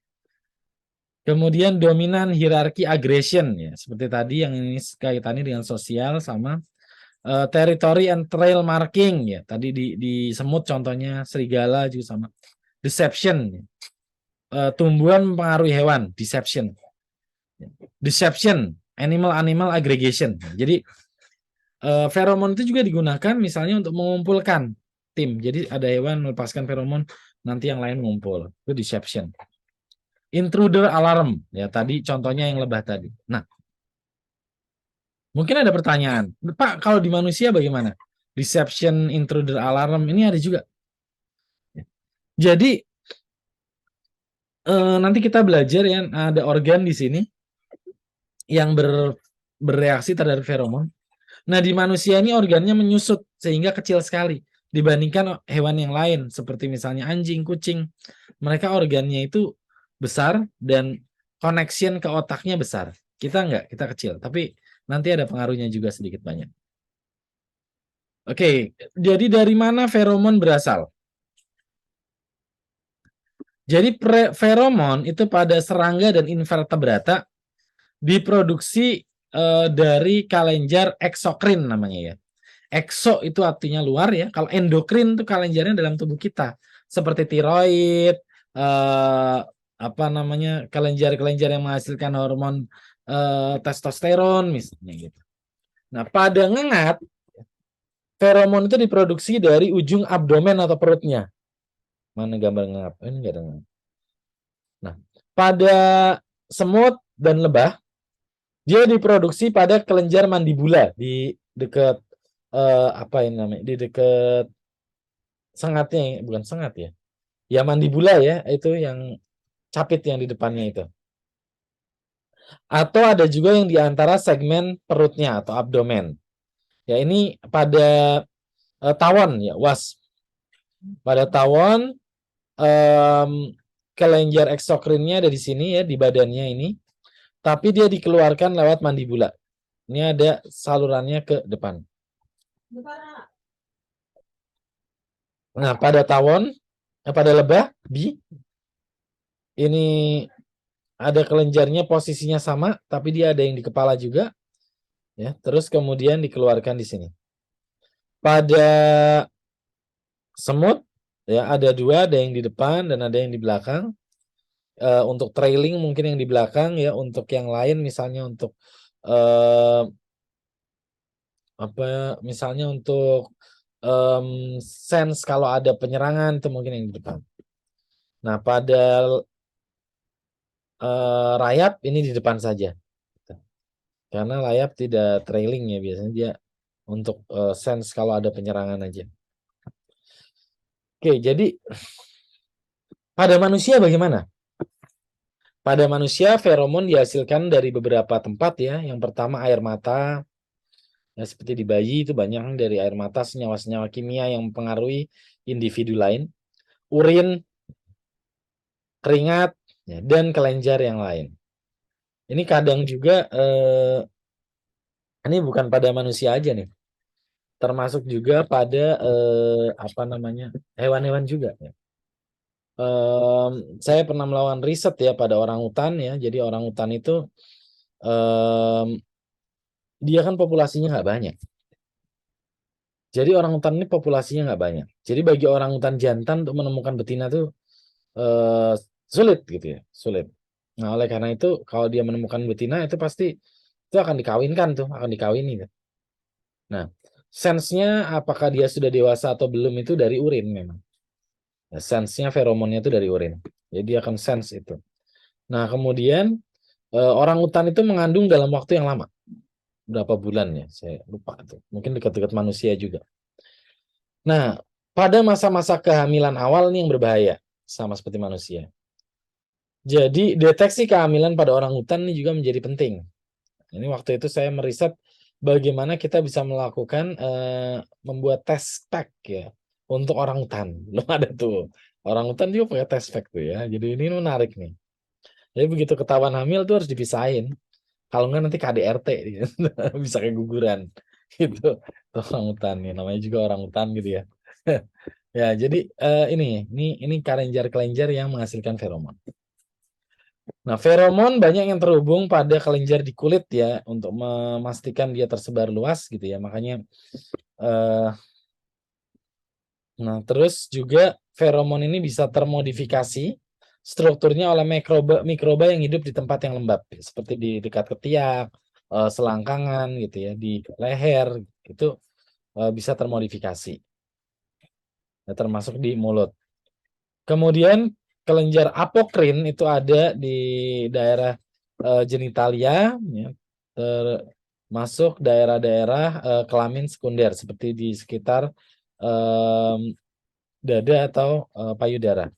Speaker 1: Kemudian dominan hierarki aggression ya, seperti tadi yang ini kaitannya dengan sosial sama territory and trail marking ya. Tadi di semut contohnya, serigala juga sama. Deception ya. Tumbuhan mempengaruhi hewan, deception. Deception, animal aggregation. Jadi feromon itu juga digunakan misalnya untuk mengumpulkan tim. Jadi ada hewan melepaskan feromon, nanti yang lain ngumpul. Itu deception. Intruder alarm, ya tadi contohnya yang lebah tadi. Nah, mungkin ada pertanyaan, Pak, kalau di manusia bagaimana? Deception, intruder alarm, ini ada juga. Jadi nanti kita belajar ya, ada organ di sini yang bereaksi terhadap feromon. Nah, di manusia ini organnya menyusut sehingga kecil sekali dibandingkan hewan yang lain seperti misalnya anjing, kucing. Mereka organnya itu besar dan connection ke otaknya besar. Kita enggak, kita kecil. Tapi nanti ada pengaruhnya juga sedikit banyak. Oke, jadi dari mana feromon berasal? Jadi feromon itu pada serangga dan invertebrata diproduksi dari kelenjar eksokrin namanya ya. Ekso itu artinya luar ya. Kalau endokrin itu kelenjarnya dalam tubuh kita, seperti tiroid, apa namanya, kelenjar-kelenjar yang menghasilkan hormon testosteron misalnya gitu. Nah, pada ngengat, feromon itu diproduksi dari ujung abdomen atau perutnya. Mana gambar ngengat? Ini enggak ada ngengat. Nah, pada semut dan lebah, dia diproduksi pada kelenjar mandibula di dekat apa ini namanya? Di dekat sengatnya, bukan sengat ya. Ya mandibula ya, itu yang capit yang di depannya itu. Atau ada juga yang di antara segmen perutnya atau abdomen. Ya ini pada tawon ya, wasp. Pada tawon kelenjar eksokrinnya ada di sini ya, di badannya ini. Tapi dia dikeluarkan lewat mandibula. Ini ada salurannya ke depan. Nah, pada tawon, pada lebah, ini ada kelenjarnya posisinya sama, tapi dia ada yang di kepala juga. Ya, terus kemudian dikeluarkan di sini. Pada semut, ya ada dua, ada yang di depan dan ada yang di belakang. Untuk trailing mungkin yang di belakang ya, untuk yang lain misalnya untuk apa misalnya untuk sense kalau ada penyerangan itu mungkin yang di depan. Nah, pada rayap ini di depan saja. Karena rayap tidak trailing ya, biasanya dia untuk sense kalau ada penyerangan aja. Oke, jadi pada manusia bagaimana? Pada manusia feromon dihasilkan dari beberapa tempat ya. Yang pertama air mata. Ya, seperti di bayi itu banyak dari air mata, senyawa-senyawa kimia yang mempengaruhi individu lain. Urin, keringat, ya, dan kelenjar yang lain. Ini kadang juga ini bukan pada manusia aja nih. Termasuk juga pada apa namanya? Hewan-hewan juga ya. Saya pernah melakukan riset ya pada orangutan ya. Jadi orangutan itu dia kan populasinya nggak banyak. Jadi orangutan ini populasinya nggak banyak. Jadi bagi orangutan jantan untuk menemukan betina tuh sulit gitu ya, sulit. Nah, oleh karena itu kalau dia menemukan betina itu pasti itu akan dikawinkan tuh, akan dikawini. Nah, sense-nya apakah dia sudah dewasa atau belum itu dari urin memang. Nah, sense-nya feromonnya itu dari urin. Jadi dia akan sense itu. Nah, kemudian orangutan itu mengandung dalam waktu yang lama. Berapa bulan ya? Saya lupa tuh. Mungkin dekat-dekat manusia juga. Nah, pada masa-masa kehamilan awal ini yang berbahaya sama seperti manusia. Jadi deteksi kehamilan pada orangutan ini juga menjadi penting. Ini waktu itu saya meriset bagaimana kita bisa melakukan membuat test pack ya untuk orangutan. Belum ada tuh. Orangutan juga pakai test pack tuh ya. Jadi ini menarik nih. Jadi begitu ketahuan hamil tuh harus dipisahin. Kalau enggak nanti KDRT bisa keguguran. gitu. Orangutan nih, namanya juga orangutan gitu ya. Ya, jadi ini kelenjar-kelenjar yang menghasilkan feromon. Nah, feromon banyak yang terhubung pada kelenjar di kulit ya untuk memastikan dia tersebar luas gitu ya. Makanya eh, nah, terus juga feromon ini bisa termodifikasi strukturnya oleh mikroba yang hidup di tempat yang lembab, seperti di dekat ketiak, selangkangan gitu ya, di leher itu bisa termodifikasi, ya, termasuk di mulut. Kemudian kelenjar apokrin itu ada di daerah genitalia, ya, termasuk daerah-daerah kelamin sekunder seperti di sekitar dada atau payudara.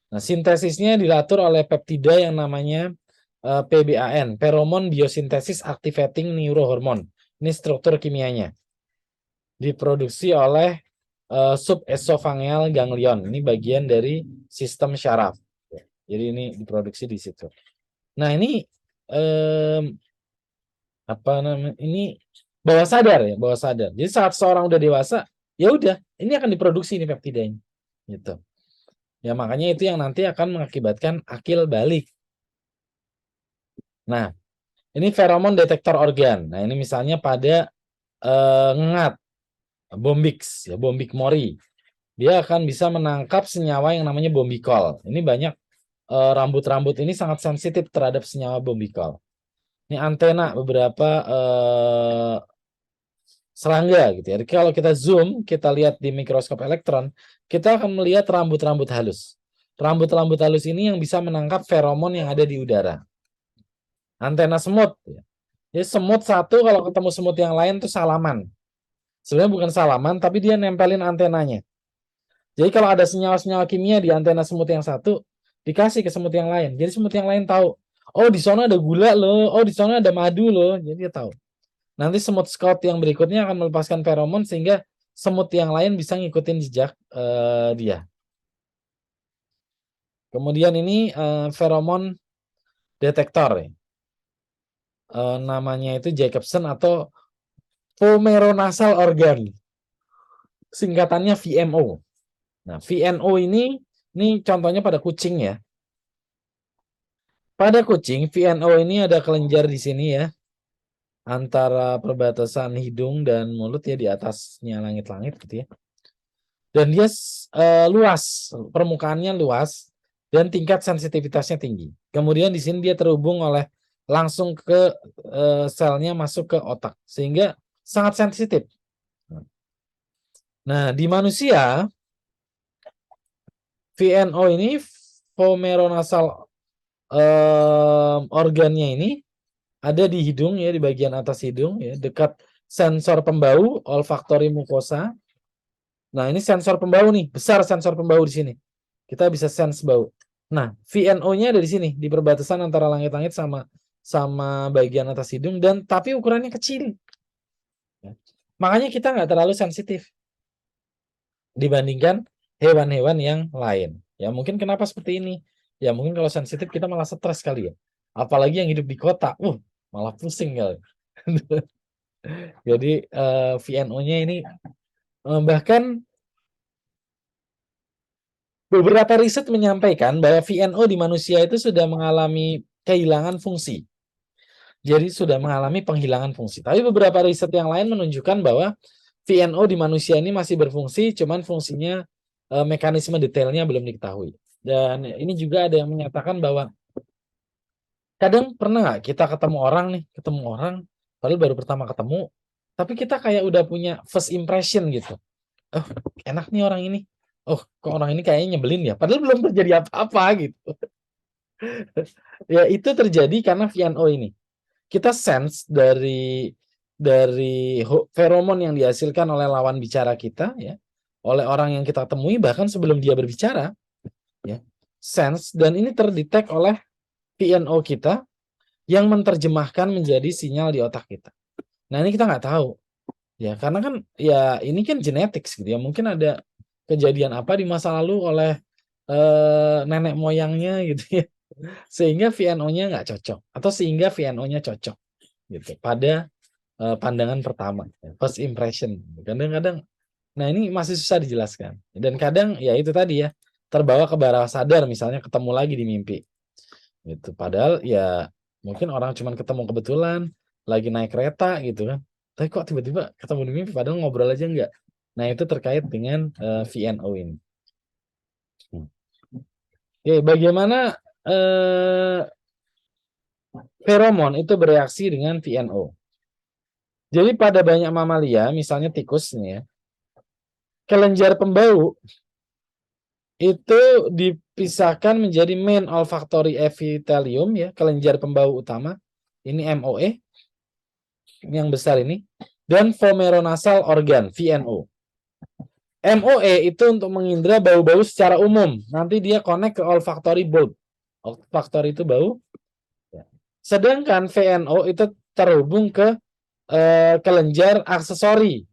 Speaker 1: Nah, sintesisnya diatur oleh peptida yang namanya PBAN, Pheromone Biosynthesis Activating Neurohormone. Ini struktur kimianya. Diproduksi oleh subesophageal ganglion. Ini bagian dari sistem syaraf. Jadi ini diproduksi di situ. Nah, ini apa namanya? Ini bawah sadar ya, bawah sadar. Jadi saat seorang udah dewasa, ya udah, ini akan diproduksi ini peptida ini. Gitu. Ya makanya itu yang nanti akan mengakibatkan akil balik. Nah, ini feromon detektor organ. Nah, ini misalnya pada ngengat, bombix, ya bombik mori. Dia akan bisa menangkap senyawa yang namanya bombikol. Ini banyak rambut-rambut ini sangat sensitif terhadap senyawa bombikol. Ini antena beberapa serangga gitu ya. Jadi kalau kita zoom, kita lihat di mikroskop elektron, kita akan melihat rambut-rambut halus. Rambut-rambut halus ini yang bisa menangkap feromon yang ada di udara. Antena semut. Jadi semut satu kalau ketemu semut yang lain tuh salaman. Sebenarnya bukan salaman, tapi dia nempelin antenanya. Jadi kalau ada senyawa-senyawa kimia di antena semut yang satu, dikasih ke semut yang lain. Jadi semut yang lain tahu, oh di sana ada gula loh, oh di sana ada madu loh. Jadi dia tahu. Nanti semut scout yang berikutnya akan melepaskan feromon sehingga semut yang lain bisa ngikutin jejak dia. Kemudian ini feromon detektor ya. Namanya itu Jacobson atau vomeronasal organ. Singkatannya VMO. Nah, VNO ini contohnya pada kucing ya. Pada kucing, VNO ini ada kelenjar di sini ya. Antara perbatasan hidung dan mulut ya, di atasnya langit-langit gitu ya. Dan dia luas, permukaannya luas dan tingkat sensitivitasnya tinggi. Kemudian di sini dia terhubung oleh langsung ke selnya masuk ke otak sehingga sangat sensitif. Nah, di manusia VNO ini vomeronasal organnya ini ada di hidung ya, di bagian atas hidung ya, dekat sensor pembau olfaktori mukosa. Nah, ini sensor pembau nih, besar sensor pembau di sini. Kita bisa sense bau. Nah, VNO-nya ada di sini, di perbatasan antara langit-langit sama bagian atas hidung dan tapi ukurannya kecil. Ya. Makanya kita nggak terlalu sensitif dibandingkan hewan-hewan yang lain. Ya, mungkin kenapa seperti ini? Ya, mungkin kalau sensitif kita malah stres kali ya. Apalagi yang hidup di kota. Malah pusing kali. Jadi VNO-nya ini bahkan beberapa riset menyampaikan bahwa VNO di manusia itu sudah mengalami kehilangan fungsi. Jadi sudah mengalami penghilangan fungsi. Tapi beberapa riset yang lain menunjukkan bahwa VNO di manusia ini masih berfungsi, cuman fungsinya mekanisme detailnya belum diketahui. Dan ini juga ada yang menyatakan bahwa kadang pernah nggak kita ketemu orang, padahal baru pertama ketemu, tapi kita kayak udah punya first impression gitu. Oh, enak nih orang ini. Oh, kok orang ini kayaknya nyebelin ya. Padahal belum terjadi apa-apa gitu. Ya, itu terjadi karena VNO ini. Kita sense dari feromon yang dihasilkan oleh lawan bicara kita ya, oleh orang yang kita temui bahkan sebelum dia berbicara ya. Sense dan ini terdetek oleh VNO kita yang menerjemahkan menjadi sinyal di otak kita. Nah, ini kita nggak tahu. Ya, karena kan ya ini kan genetik gitu ya. Mungkin ada kejadian apa di masa lalu oleh nenek moyangnya gitu ya. Sehingga VNO-nya nggak cocok atau sehingga VNO-nya cocok gitu pada pandangan pertama, first impression. Kadang-kadang, nah ini masih susah dijelaskan. Dan kadang ya itu tadi ya, terbawa ke bawah sadar misalnya ketemu lagi di mimpi. Gitu. Padahal ya mungkin orang cuman ketemu kebetulan, lagi naik kereta gitu kan. Tapi kok tiba-tiba ketemu di mimpi padahal ngobrol aja enggak. Nah itu terkait dengan VNO ini. Oke, bagaimana feromon itu bereaksi dengan VNO? Jadi pada banyak mamalia, misalnya tikus nih ya, kelenjar pembau itu dipisahkan menjadi main olfactory epithelium ya, kelenjar pembau utama. Ini MOE yang besar ini, dan vomeronasal organ VNO. MOE itu untuk mengindra bau-bau secara umum. Nanti dia connect ke olfactory bulb. Olfactory itu bau. Sedangkan VNO itu terhubung ke kelenjar aksesori.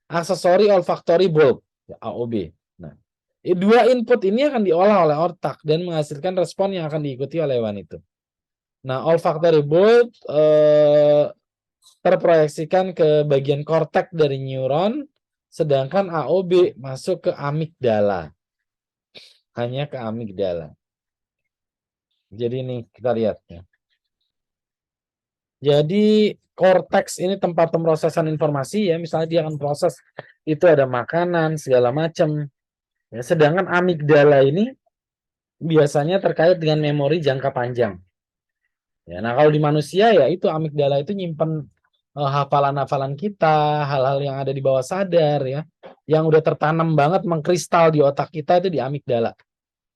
Speaker 1: Aksesori olfactory bulb, AOB. Nah, dua input ini akan diolah oleh otak dan menghasilkan respon yang akan diikuti oleh hewan itu. Nah, olfactory bulb terproyeksikan ke bagian korteks dari neuron, sedangkan AOB masuk ke amigdala. Hanya ke amigdala. Jadi ini kita lihat ya. Jadi korteks ini tempat pemrosesan informasi ya, misalnya dia akan proses itu ada makanan segala macam. Ya, sedangkan amigdala ini biasanya terkait dengan memori jangka panjang. Ya, nah kalau di manusia ya itu amigdala itu nyimpen hafalan-hafalan kita, hal-hal yang ada di bawah sadar ya, yang udah tertanam banget mengkristal di otak kita itu di amigdala.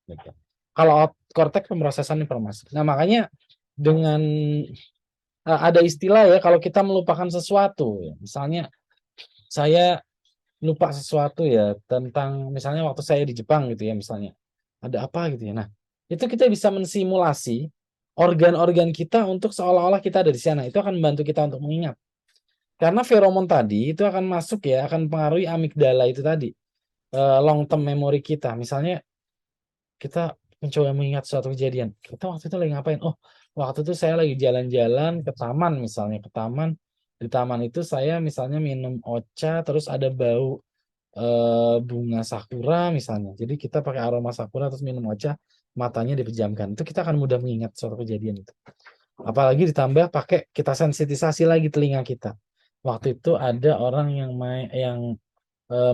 Speaker 1: Gitu. Kalau korteks pemrosesan informasi. Nah makanya dengan ada istilah ya kalau kita melupakan sesuatu, ya. Misalnya saya lupa sesuatu ya tentang misalnya waktu saya di Jepang gitu ya misalnya ada apa gitu ya. Nah itu kita bisa mensimulasi organ-organ kita untuk seolah-olah kita ada di sana. Itu akan membantu kita untuk mengingat. Karena feromon tadi itu akan masuk ya, akan mempengaruhi amigdala itu tadi, long term memory kita. Misalnya kita mencoba mengingat suatu kejadian. Kita waktu itu lagi ngapain? Oh, waktu itu saya lagi jalan-jalan ke taman misalnya, ke taman. Di taman itu saya misalnya minum ocha, terus ada bau bunga sakura misalnya. Jadi kita pakai aroma sakura terus minum ocha, matanya dipejamkan. Itu kita akan mudah mengingat suatu kejadian itu. Apalagi ditambah pakai kita sensitisasi lagi telinga kita. Waktu itu ada orang yang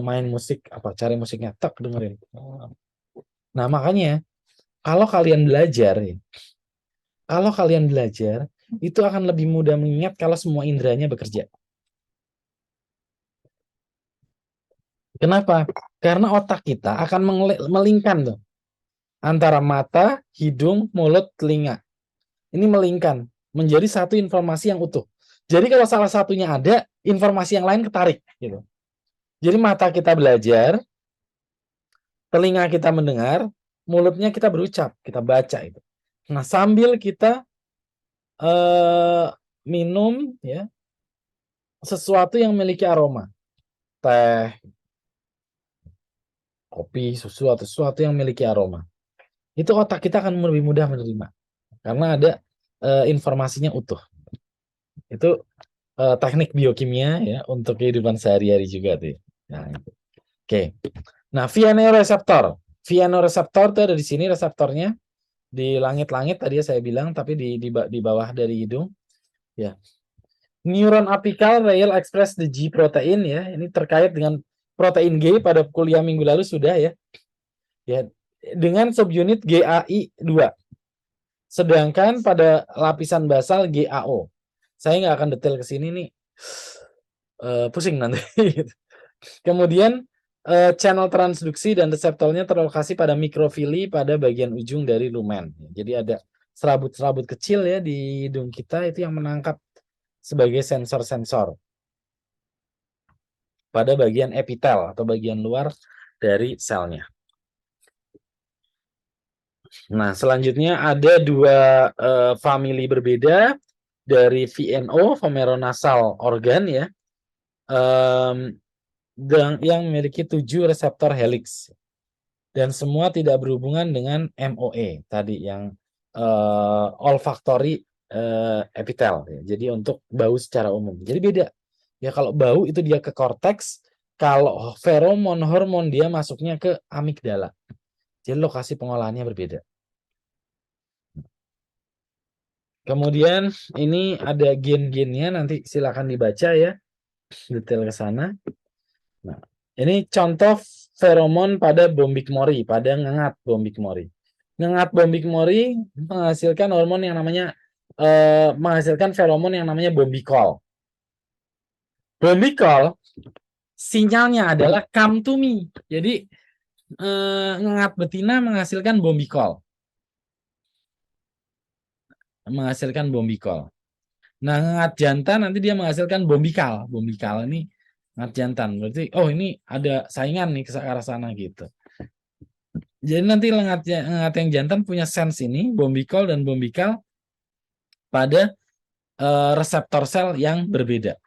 Speaker 1: main musik apa cari musiknya tek dengerin. Nah, makanya kalau kalian belajar ya, kalau kalian belajar itu akan lebih mudah mengingat kalau semua inderanya bekerja. Kenapa? Karena otak kita akan melingkan tuh antara mata, hidung, mulut, telinga. Ini melingkan menjadi satu informasi yang utuh. Jadi kalau salah satunya ada, informasi yang lain ketarik gitu. Jadi mata kita belajar, telinga kita mendengar, mulutnya kita berucap, kita baca itu. Nah, sambil kita minum ya sesuatu yang memiliki aroma, teh, kopi, susu atau sesuatu yang memiliki aroma. Itu otak kita akan lebih mudah menerima karena ada informasinya utuh. Itu teknik biokimia ya untuk kehidupan sehari-hari juga tuh. Nah, oke. Nah, VNO-reseptor. VNO-reseptor itu ada di sini reseptornya di langit-langit tadi ya saya bilang, tapi di bawah dari hidung. Ya. Neuron apikal rail express the G protein ya. Ini terkait dengan protein G pada kuliah minggu lalu sudah ya. Ya, dengan subunit GAI2. Sedangkan pada lapisan basal GAO. Saya nggak akan detail ke sini nih. Pusing nanti. Kemudian channel transduksi dan reseptornya terlokasi pada mikrofili pada bagian ujung dari lumen. Jadi ada serabut-serabut kecil ya di hidung kita itu yang menangkap sebagai sensor-sensor pada bagian epitel atau bagian luar dari selnya. Nah, selanjutnya ada dua famili berbeda dari VNO, vomeronasal organ ya, yang memiliki 7 reseptor helix dan semua tidak berhubungan dengan MOE tadi yang olfactory epitel ya. Jadi untuk bau secara umum. Jadi beda. Ya kalau bau itu dia ke korteks, kalau feromon hormon dia masuknya ke amigdala. Jadi lokasi pengolahannya berbeda. Kemudian ini ada gen-gennya, nanti silakan dibaca ya detail ke sana. Nah, ini contoh feromon pada bombik mori, pada ngengat bombik mori. Ngengat bombik mori menghasilkan hormon yang namanya menghasilkan feromon yang namanya bombikol. Bombikol sinyalnya adalah come to me. Jadi ngengat betina menghasilkan bombikol. Menghasilkan bombikol. Nah, ngengat jantan nanti dia menghasilkan bombikal. Bombikal ini ngengat jantan. Berarti oh ini ada saingan nih ke arah sana gitu. Jadi nanti ngengat yang jantan punya sense ini, bombikol dan bombikal pada reseptor sel yang berbeda.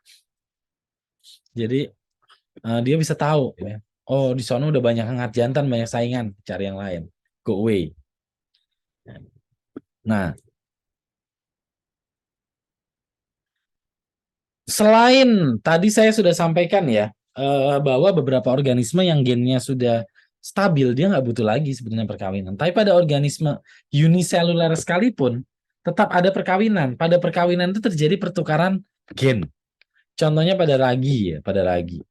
Speaker 1: Jadi dia bisa tahu ya. Oh, di sana udah banyak ngengat jantan, banyak saingan, cari yang lain. Go away. Nah, selain tadi saya sudah sampaikan ya, bahwa beberapa organisme yang gennya sudah stabil, dia nggak butuh lagi sebenarnya perkawinan. Tapi pada organisme uniseluler sekalipun, tetap ada perkawinan. Pada perkawinan itu terjadi pertukaran gen. Contohnya pada ragi ya, pada ragi.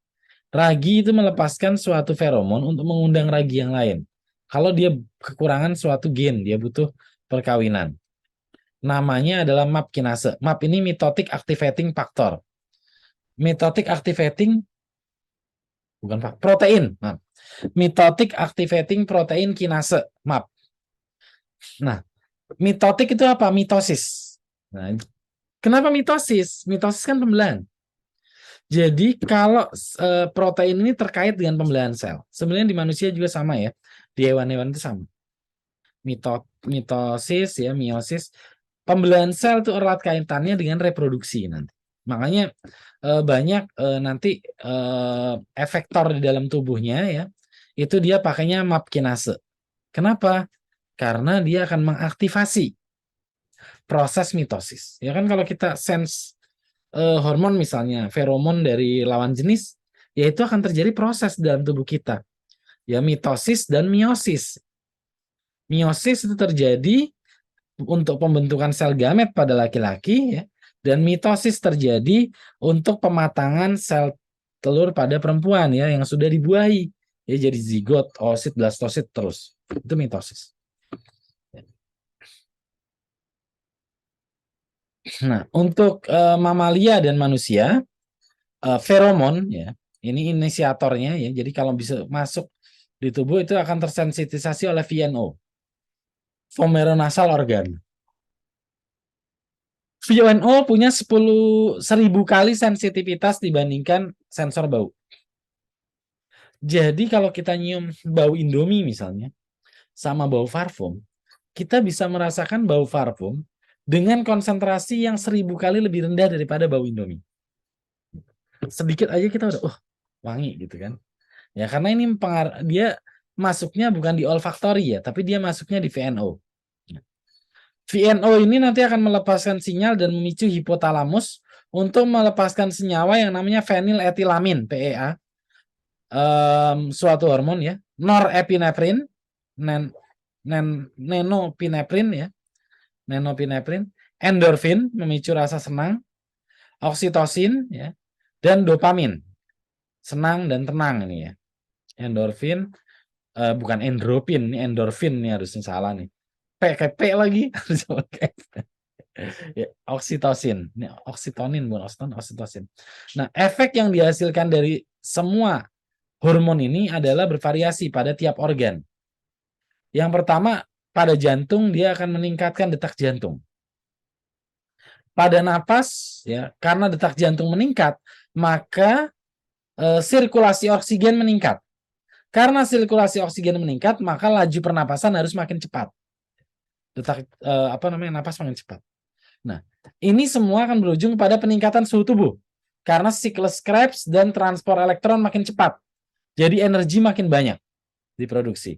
Speaker 1: Ragi itu melepaskan suatu feromon untuk mengundang ragi yang lain. Kalau dia kekurangan suatu gen, dia butuh perkawinan. Namanya adalah MAP kinase. MAP ini mitotic activating factor. Mitotic activating bukan Pak, protein. Nah, mitotic activating protein kinase, MAP. Nah, mitotik itu apa? Mitosis. Nah, kenapa mitosis? Mitosis kan pembelahan. Jadi kalau protein ini terkait dengan pembelahan sel. Sebenarnya di manusia juga sama ya. Di hewan-hewan itu sama. Mitosis ya, meiosis. Pembelahan sel itu erat kaitannya dengan reproduksi nanti. Makanya banyak nanti efektor di dalam tubuhnya ya. Itu dia pakainya MAP kinase. Kenapa? Karena dia akan mengaktifasi proses mitosis. Ya kan kalau kita sense hormon misalnya, feromon dari lawan jenis, ya itu akan terjadi proses dalam tubuh kita. Ya mitosis dan meiosis. Meiosis itu terjadi untuk pembentukan sel gamet pada laki-laki ya, dan mitosis terjadi untuk pematangan sel telur pada perempuan ya yang sudah dibuahi. Ya jadi zigot, oosit, blastosit terus. Itu mitosis. Nah, untuk mamalia dan manusia, feromon ya, ini inisiatornya ya. Jadi kalau bisa masuk di tubuh itu akan tersensitisasi oleh VNO, vomeronasal organ. VNO punya 10.000 kali sensitivitas dibandingkan sensor bau. Jadi kalau kita nyium bau Indomie misalnya, sama bau parfum, kita bisa merasakan bau parfum dengan konsentrasi yang 1000 kali lebih rendah daripada bau Indomie. Sedikit aja kita udah, wangi gitu kan. Ya karena ini dia masuknya bukan di olfactory ya, tapi dia masuknya di VNO. VNO ini nanti akan melepaskan sinyal dan memicu hipotalamus untuk melepaskan senyawa yang namanya feniletilamin (PEA), suatu hormon ya, norepinefrin, nenopinefrin ya, nenopinefrin, endorfin memicu rasa senang, oksitosin ya, dan dopamin senang dan tenang ini ya. Endorfin bukan endorfin, ini endorfin nih harusnya salah nih. P lagi. Ya, oksitosin. Ini oksitonin bukan oksitosin. Nah, efek yang dihasilkan dari semua hormon ini adalah bervariasi pada tiap organ. Yang pertama, pada jantung dia akan meningkatkan detak jantung. Pada napas ya, karena detak jantung meningkat, maka sirkulasi oksigen meningkat. Karena sirkulasi oksigen meningkat, maka laju pernapasan harus makin cepat. Detak napas makin cepat. Nah, ini semua akan berujung pada peningkatan suhu tubuh. Karena siklus Krebs dan transport elektron makin cepat. Jadi energi makin banyak diproduksi.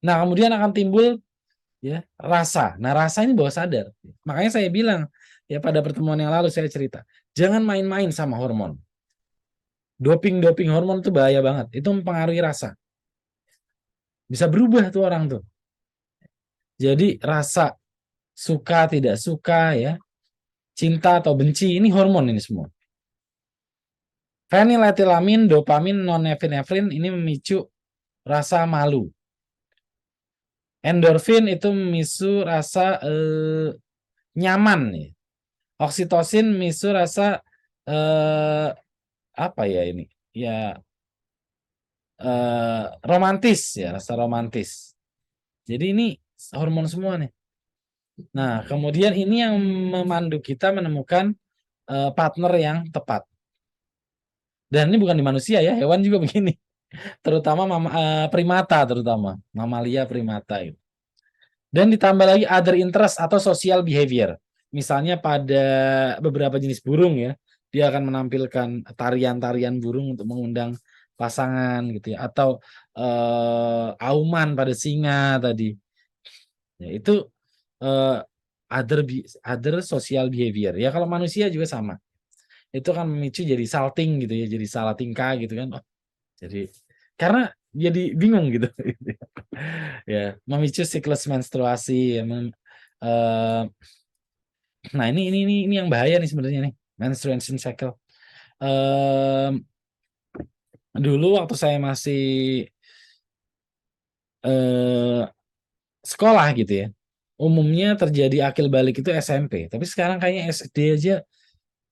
Speaker 1: Nah, kemudian akan timbul ya rasa. Nah, rasa ini bawah sadar. Makanya saya bilang, Ya pada pertemuan yang lalu saya cerita, jangan main-main sama hormon. Doping hormon itu bahaya banget. Itu mempengaruhi rasa. Bisa berubah tuh orang tuh. Jadi rasa suka tidak suka ya, cinta atau benci ini hormon ini semua. Feniletilamin, dopamin, norepinefrin ini memicu rasa malu. Endorfin itu memicu rasa nyaman ya. Oksitosin memicu rasa apa ya ini? Ya romantis ya, rasa romantis. Jadi ini hormon semua nih. Nah, kemudian ini yang memandu kita menemukan partner yang tepat. Dan ini bukan di manusia ya, hewan juga begini. Terutama primata, terutama mamalia primata itu. Dan ditambah lagi other interest atau social behavior. Misalnya pada beberapa jenis burung ya, dia akan menampilkan tarian-tarian burung untuk mengundang pasangan gitu ya, atau auman pada singa tadi. Ya, itu other social behavior. Ya kalau manusia juga sama. Itu kan memicu jadi salting gitu ya, jadi salah tingkah gitu kan. Oh, jadi karena jadi bingung gitu. Ya, memicu siklus menstruasi ya, nah ini yang bahaya nih sebenarnya nih, menstruation cycle. Dulu waktu saya masih sekolah gitu ya, umumnya terjadi akil balik itu SMP, tapi sekarang kayaknya SD aja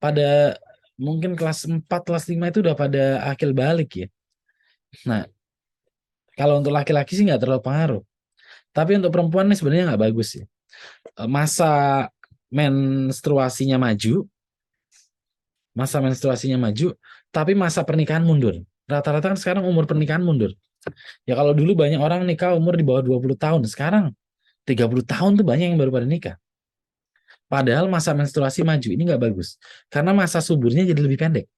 Speaker 1: pada mungkin kelas 4, kelas 5 itu udah pada akil balik ya. Nah, kalau untuk laki-laki sih nggak terlalu pengaruh, tapi untuk perempuan nih sebenarnya nggak bagus ya. Masa menstruasinya maju, tapi masa pernikahan mundur. Rata-rata kan sekarang umur pernikahan mundur. Ya kalau dulu banyak orang nikah umur di bawah 20 tahun, sekarang 30 tahun tuh banyak yang baru pada nikah. Padahal masa menstruasi maju, ini nggak bagus. Karena masa suburnya jadi lebih pendek.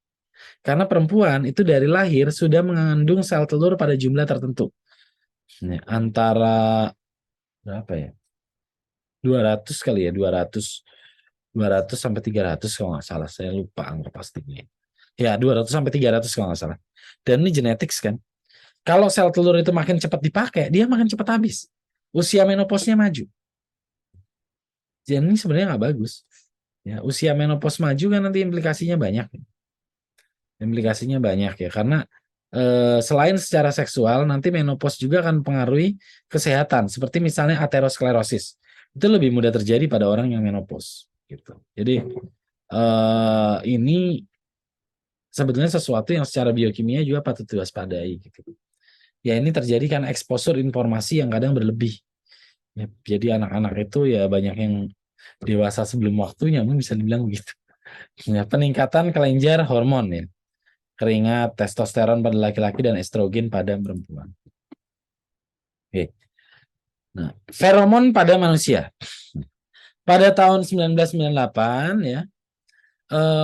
Speaker 1: Karena perempuan itu dari lahir sudah mengandung sel telur pada jumlah tertentu. Antara berapa ya? 200 kali ya, 200 sampai 300 kalau nggak salah. Saya lupa angka pastinya. Ya, 200 sampai 300 kalau nggak salah. Dan ini genetics kan. Kalau sel telur itu makin cepat dipakai, dia makin cepat habis. Usia menopausnya maju. Jadi ini sebenarnya nggak bagus. Ya, usia menopause maju kan nanti implikasinya banyak. Implikasinya banyak ya, karena selain secara seksual, nanti menopause juga akan mempengaruhi kesehatan. Seperti misalnya aterosklerosis. Itu lebih mudah terjadi pada orang yang menopause. Gitu. Jadi ini sebetulnya sesuatu yang secara biokimia juga patut diwaspadai. Gitu. Ya ini terjadi karena exposure informasi yang kadang berlebih. Ya, jadi anak-anak itu ya banyak yang dewasa sebelum waktunya, bisa dibilang begitu. Ya, peningkatan kelenjar hormon ya, keringat, testosteron pada laki-laki dan estrogen pada perempuan. Oke. Nah, feromon pada manusia. Pada tahun 1998 ya,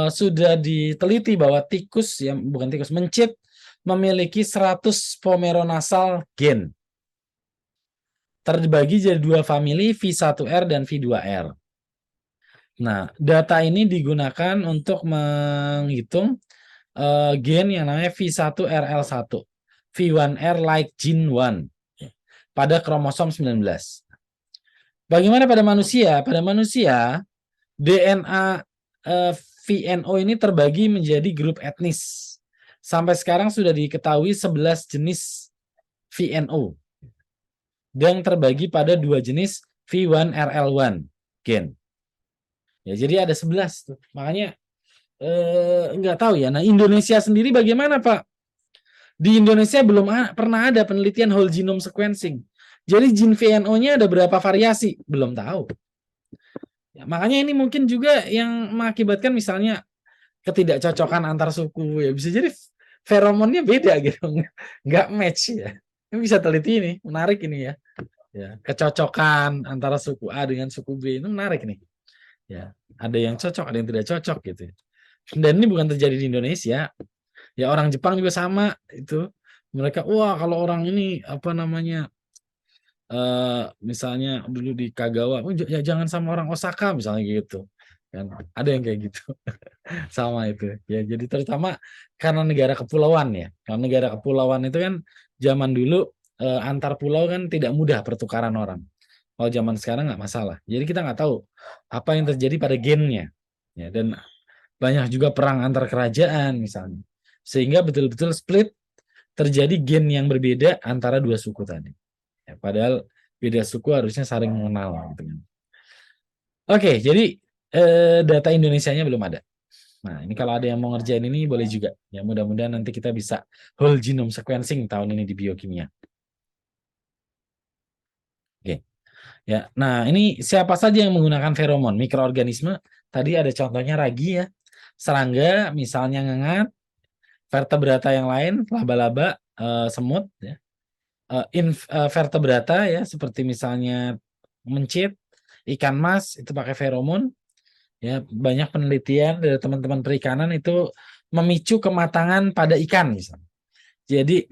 Speaker 1: sudah diteliti bahwa tikus ya, bukan tikus, mencit memiliki 100 pomeronasal gen. Terbagi jadi dua famili, V1R dan V2R. Nah, data ini digunakan untuk menghitung gen yang namanya V1RL1, V1R like gene 1 pada kromosom 19. Bagaimana pada manusia? Pada manusia, DNA VNO ini terbagi menjadi grup etnis. Sampai sekarang sudah diketahui 11 jenis VNO. Dan terbagi pada dua jenis V1RL1 gen. Ya, jadi ada 11 tuh. Makanya nggak tahu ya. Nah, Indonesia sendiri bagaimana, Pak? Di Indonesia belum pernah ada penelitian whole genome sequencing. Jadi gene VNO-nya ada berapa variasi? Belum tahu. Ya, makanya ini mungkin juga yang mengakibatkan misalnya ketidakcocokan antar suku ya. Bisa jadi feromonnya beda gitu. Nggak match ya. Ini bisa teliti ini, menarik ini ya. Ya, kecocokan antara suku A dengan suku B itu menarik nih. Ya, ada yang cocok, ada yang tidak cocok gitu. Dan ini bukan terjadi di Indonesia. Ya orang Jepang juga sama itu. Mereka wah kalau orang ini apa namanya misalnya dulu di Kagawa, ya jangan sama orang Osaka misalnya gitu. kan ada yang kayak gitu. Sama itu ya, jadi terutama karena negara kepulauan ya, karena negara kepulauan itu kan zaman dulu antar pulau kan tidak mudah pertukaran orang. Kalau zaman sekarang nggak masalah, jadi kita nggak tahu apa yang terjadi pada gennya ya, dan banyak juga perang antar kerajaan misalnya, sehingga betul-betul split, terjadi gen yang berbeda antara dua suku tadi ya, padahal beda suku harusnya saling mengenal gitu kan. Oke, jadi data Indonesianya belum ada. Nah, ini kalau ada yang mau ngerjain ini boleh juga. Ya, mudah-mudahan nanti kita bisa whole genome sequencing tahun ini di biokimia. Oke. Ya. Nah, ini siapa saja yang menggunakan feromon? Mikroorganisme. Tadi ada contohnya ragi ya. Serangga, misalnya ngengat, vertebrata yang lain, laba-laba, semut ya. Vertebrata ya, seperti misalnya mencit, ikan mas itu pakai feromon. Ya, banyak penelitian dari teman-teman perikanan itu memicu kematangan pada ikan misalnya. Jadi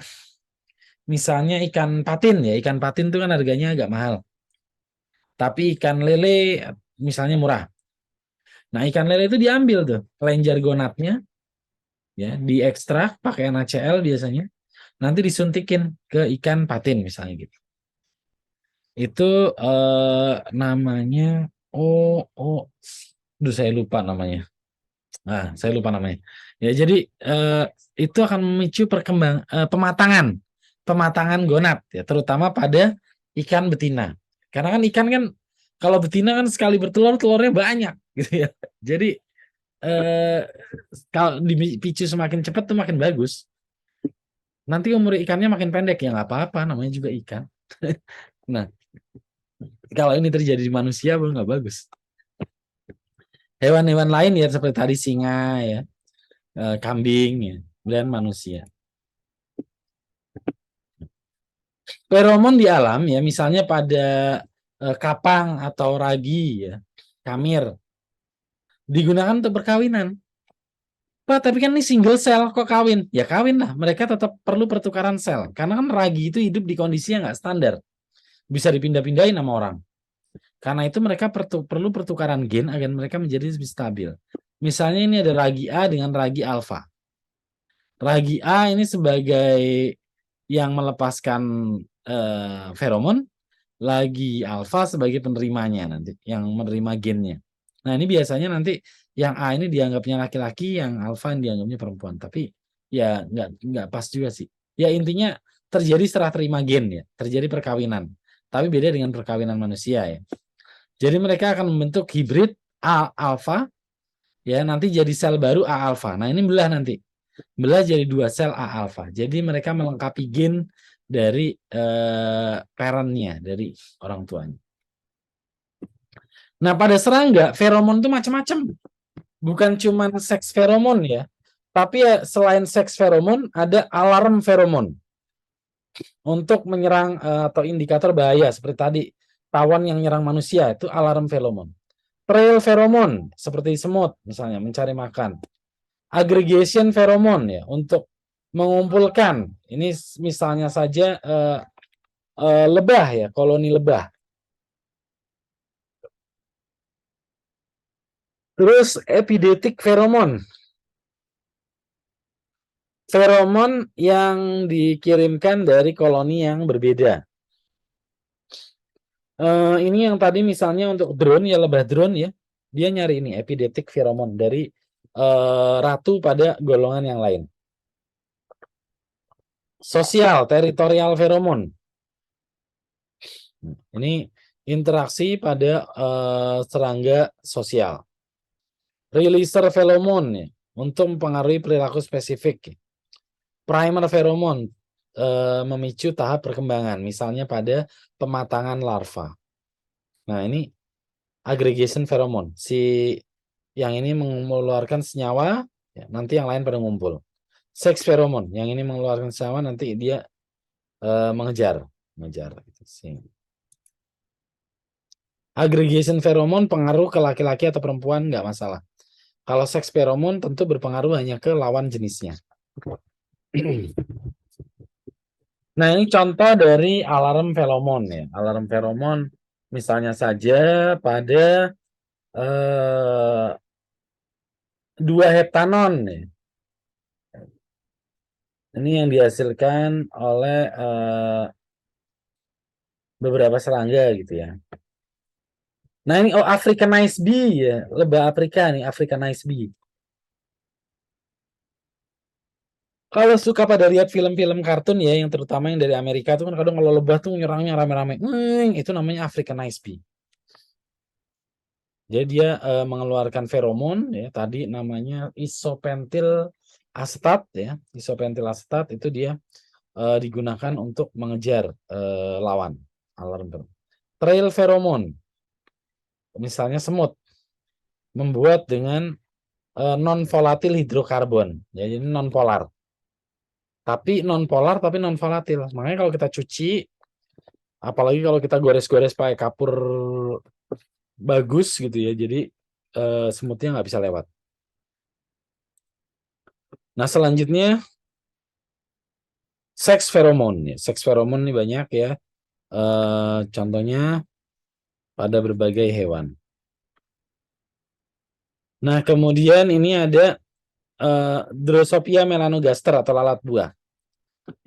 Speaker 1: misalnya ikan patin ya, ikan patin itu kan harganya agak mahal. Tapi ikan lele misalnya murah. Nah, ikan lele itu diambil tuh kelenjar gonadnya ya, diekstrak pakai NaCl biasanya. Nanti disuntikin ke ikan patin misalnya gitu. Itu namanya oh oh duh saya lupa namanya. Nah, saya lupa namanya. Ya, jadi itu akan memicu pematangan gonad ya, terutama pada ikan betina. Karena kan ikan kan kalau betina kan sekali bertelur telurnya banyak gitu ya. Jadi eh, kalau dipicu semakin cepat tuh makin bagus. Nanti umur ikannya makin pendek ya nggak apa-apa, namanya juga ikan. Nah, kalau ini terjadi di manusia baru nggak bagus. Hewan-hewan lain ya seperti tadi singa ya, kambing ya, dan manusia. Feromon di alam ya, misalnya pada kapang atau ragi ya, kamir, digunakan untuk perkawinan. Pak, tapi kan ini single cell kok kawin? Ya kawin lah, mereka tetap perlu pertukaran sel. Karena kan ragi itu hidup di kondisi yang nggak standar. Bisa dipindah-pindahin sama orang. Karena itu mereka perlu pertukaran gen agar mereka menjadi lebih stabil. Misalnya ini ada ragi A dengan ragi alfa. Ragi A ini sebagai yang melepaskan feromon, lagi alfa sebagai penerimanya nanti, yang menerima gennya. Nah, ini biasanya nanti yang A ini dianggapnya laki-laki, yang alfa yang dianggapnya perempuan. Tapi ya nggak pas juga sih. Ya intinya terjadi serah terima gen ya, terjadi perkawinan. Tapi beda dengan perkawinan manusia ya. Jadi mereka akan membentuk hibrid A alfa ya, nanti jadi sel baru A alfa. Nah, ini belah nanti. Belah jadi dua sel A alfa. Jadi mereka melengkapi gen dari parentnya, dari orang tuanya. Nah, pada serangga, feromon itu macam-macam. Bukan cuma seks feromon ya. Tapi ya, selain seks feromon, ada alarm feromon. Untuk menyerang atau indikator bahaya. Seperti tadi, tawon yang menyerang manusia, itu alarm feromon. Trail feromon, seperti semut misalnya, mencari makan. Aggregation feromon ya, untuk mengumpulkan. Ini misalnya saja lebah ya, koloni lebah. Terus epidetic feromon. Feromon yang dikirimkan dari koloni yang berbeda. Ini yang tadi misalnya untuk drone ya, lebah drone ya. Dia nyari ini epidetic feromon dari ratu pada golongan yang lain. Sosial, teritorial feromon. Ini interaksi pada serangga sosial. Releaser feromon ya, untuk mempengaruhi perilaku spesifik. Primer feromon memicu tahap perkembangan, misalnya pada pematangan larva. Nah, ini aggregation feromon. Si yang ini mengeluarkan senyawa, ya, nanti yang lain pada ngumpul. Sex feromon, yang ini mengeluarkan senyawa, nanti dia mengejar. Gitu sih. Aggregation feromon pengaruh ke laki-laki atau perempuan nggak masalah. Kalau seks feromon tentu berpengaruh hanya ke lawan jenisnya. Nah, ini contoh dari alarm feromon ya. Alarm feromon misalnya saja pada eh 2 heptanon ya. Ini yang dihasilkan oleh beberapa serangga gitu ya. Nah ini Africanized bee ya, lebah Afrika nih, Africanized bee. Kalau suka pada lihat film-film kartun ya, yang terutama yang dari Amerika tuh kan kadang kalau lebah tuh nyerangnya rame-rame, itu namanya Africanized bee. Jadi dia mengeluarkan feromon ya, tadi namanya isopentil asetat ya, isopentil asetat itu dia digunakan untuk mengejar lawan. Alarm. Trail feromon, misalnya semut, membuat dengan non volatil hidrokarbon, ya, jadi non polar. Tapi non polar tapi non volatil. Makanya kalau kita cuci, apalagi kalau kita gores-gores pakai kapur bagus gitu ya, jadi semutnya nggak bisa lewat. Nah selanjutnya seks feromon. Seks feromon ini banyak ya. Contohnya pada berbagai hewan. Nah kemudian ini ada Drosophila melanogaster atau lalat buah.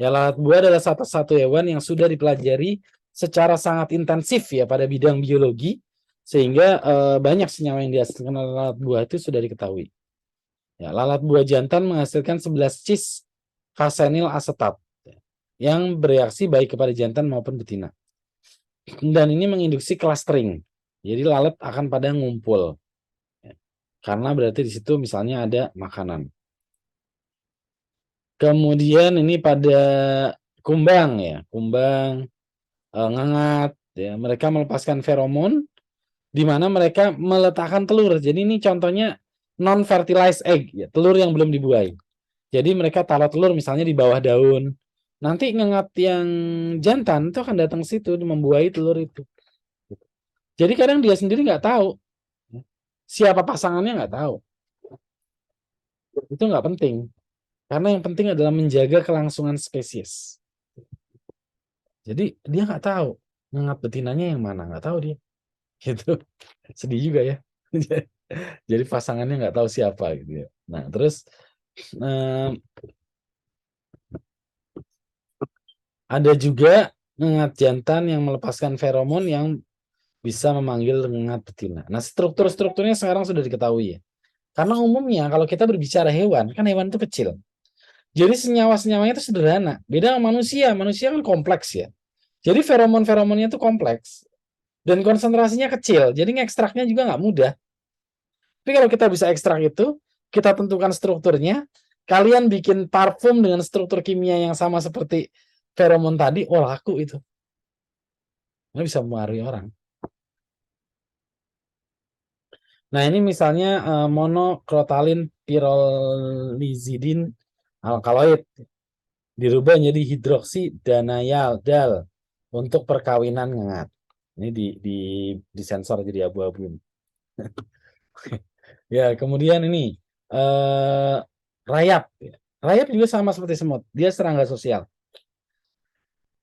Speaker 1: Ya, lalat buah adalah satu hewan yang sudah dipelajari secara sangat intensif ya pada bidang biologi, sehingga banyak senyawa yang dihasilkan oleh lalat buah itu sudah diketahui. Ya, lalat buah jantan menghasilkan 11 cis kasenil asetat yang bereaksi baik kepada jantan maupun betina. Dan ini menginduksi clustering. Jadi lalat akan pada ngumpul. Karena berarti di situ misalnya ada makanan. Kemudian ini pada kumbang ya, kumbang, ngengat ya, mereka melepaskan feromon di mana mereka meletakkan telur. Jadi ini contohnya non fertilized egg ya, telur yang belum dibuai. Jadi mereka taruh telur misalnya di bawah daun. Nanti ngengat yang jantan itu akan datang situ membuai telur itu. Jadi kadang dia sendiri nggak tahu siapa pasangannya, nggak tahu. Itu nggak penting. Karena yang penting adalah menjaga kelangsungan spesies. Jadi dia nggak tahu ngengat betinanya yang mana, nggak tahu dia. Gitu. Sedih juga ya. Jadi pasangannya nggak tahu siapa gitu ya. Nah terus ada juga ngengat jantan yang melepaskan feromon yang bisa memanggil ngengat betina. Nah struktur-strukturnya sekarang sudah diketahui ya. Karena umumnya kalau kita berbicara hewan, kan hewan itu kecil. Jadi senyawa-senyawanya itu sederhana. Beda sama manusia. Manusia kan kompleks ya. Jadi feromon-feromonnya itu kompleks. Dan konsentrasinya kecil. Jadi ngekstraknya juga nggak mudah. Tapi kalau kita bisa ekstrak itu, kita tentukan strukturnya, kalian bikin parfum dengan struktur kimia yang sama seperti feromon tadi, oh laku itu. Ini bisa mempengaruhi orang. Nah ini misalnya monokrotalin pyrrolizidin alkaloid dirubah menjadi hidroksidanayaldal untuk perkawinan ngengat. Ini di sensor jadi abu-abu. Ya kemudian ini rayap. Rayap juga sama seperti semut. Dia serangga sosial.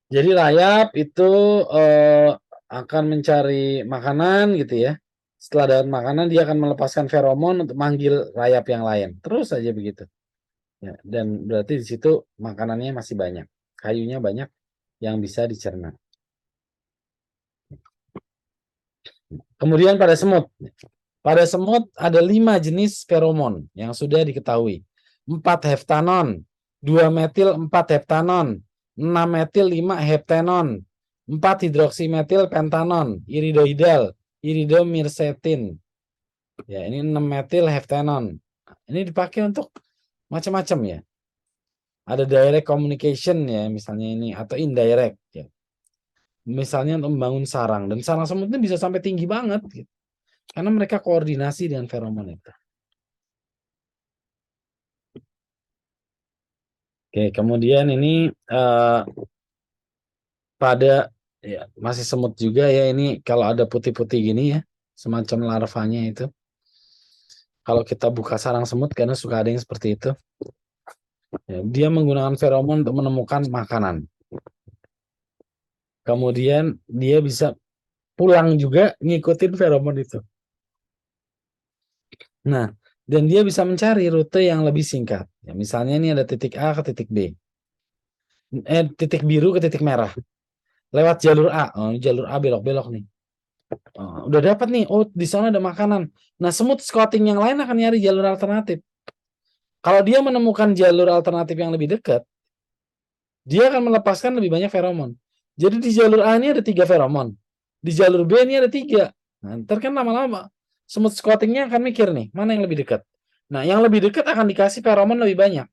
Speaker 1: Jadi rayap itu akan mencari makanan gitu ya. Setelah dapat makanan dia akan melepaskan feromon untuk manggil rayap yang lain. Terus saja begitu. Ya, dan berarti di situ makanannya masih banyak. Kayunya banyak yang bisa dicerna. Kemudian pada semut. Pada semut ada 5 jenis feromon yang sudah diketahui. 4 heptanon, 2 metil 4 heptanon, 6 metil 5 heptanon, 4 hidroksimetil pentanon, iridoidal, iridomyrcetin. Ya, ini 6 metil heptanon. Ini dipakai untuk macam-macam ya. Ada direct communication ya, misalnya ini, atau indirect ya. Misalnya untuk membangun sarang, dan sarang semut ini bisa sampai tinggi banget gitu. Karena mereka koordinasi dengan feromon itu. Oke, kemudian ini pada ya masih semut juga ya, ini kalau ada putih-putih gini ya, semacam larvanya itu. Kalau kita buka sarang semut karena suka ada yang seperti itu. Ya, dia menggunakan feromon untuk menemukan makanan. Kemudian dia bisa pulang juga ngikutin feromon itu. Nah, dan dia bisa mencari rute yang lebih singkat. Ya, misalnya ini ada titik A ke titik B. Titik biru ke titik merah. Lewat jalur A. Oh, jalur A belok-belok nih. Oh, udah dapat nih. Oh, di sana ada makanan. Nah, semut scouting yang lain akan nyari jalur alternatif. Kalau dia menemukan jalur alternatif yang lebih dekat, dia akan melepaskan lebih banyak feromon. Jadi di jalur A ini ada 3 feromon. Di jalur B ini ada 3. Nah, ntar kan lama-lama semut scoutingnya akan mikir nih, mana yang lebih dekat. Nah, yang lebih dekat akan dikasih feromon lebih banyak.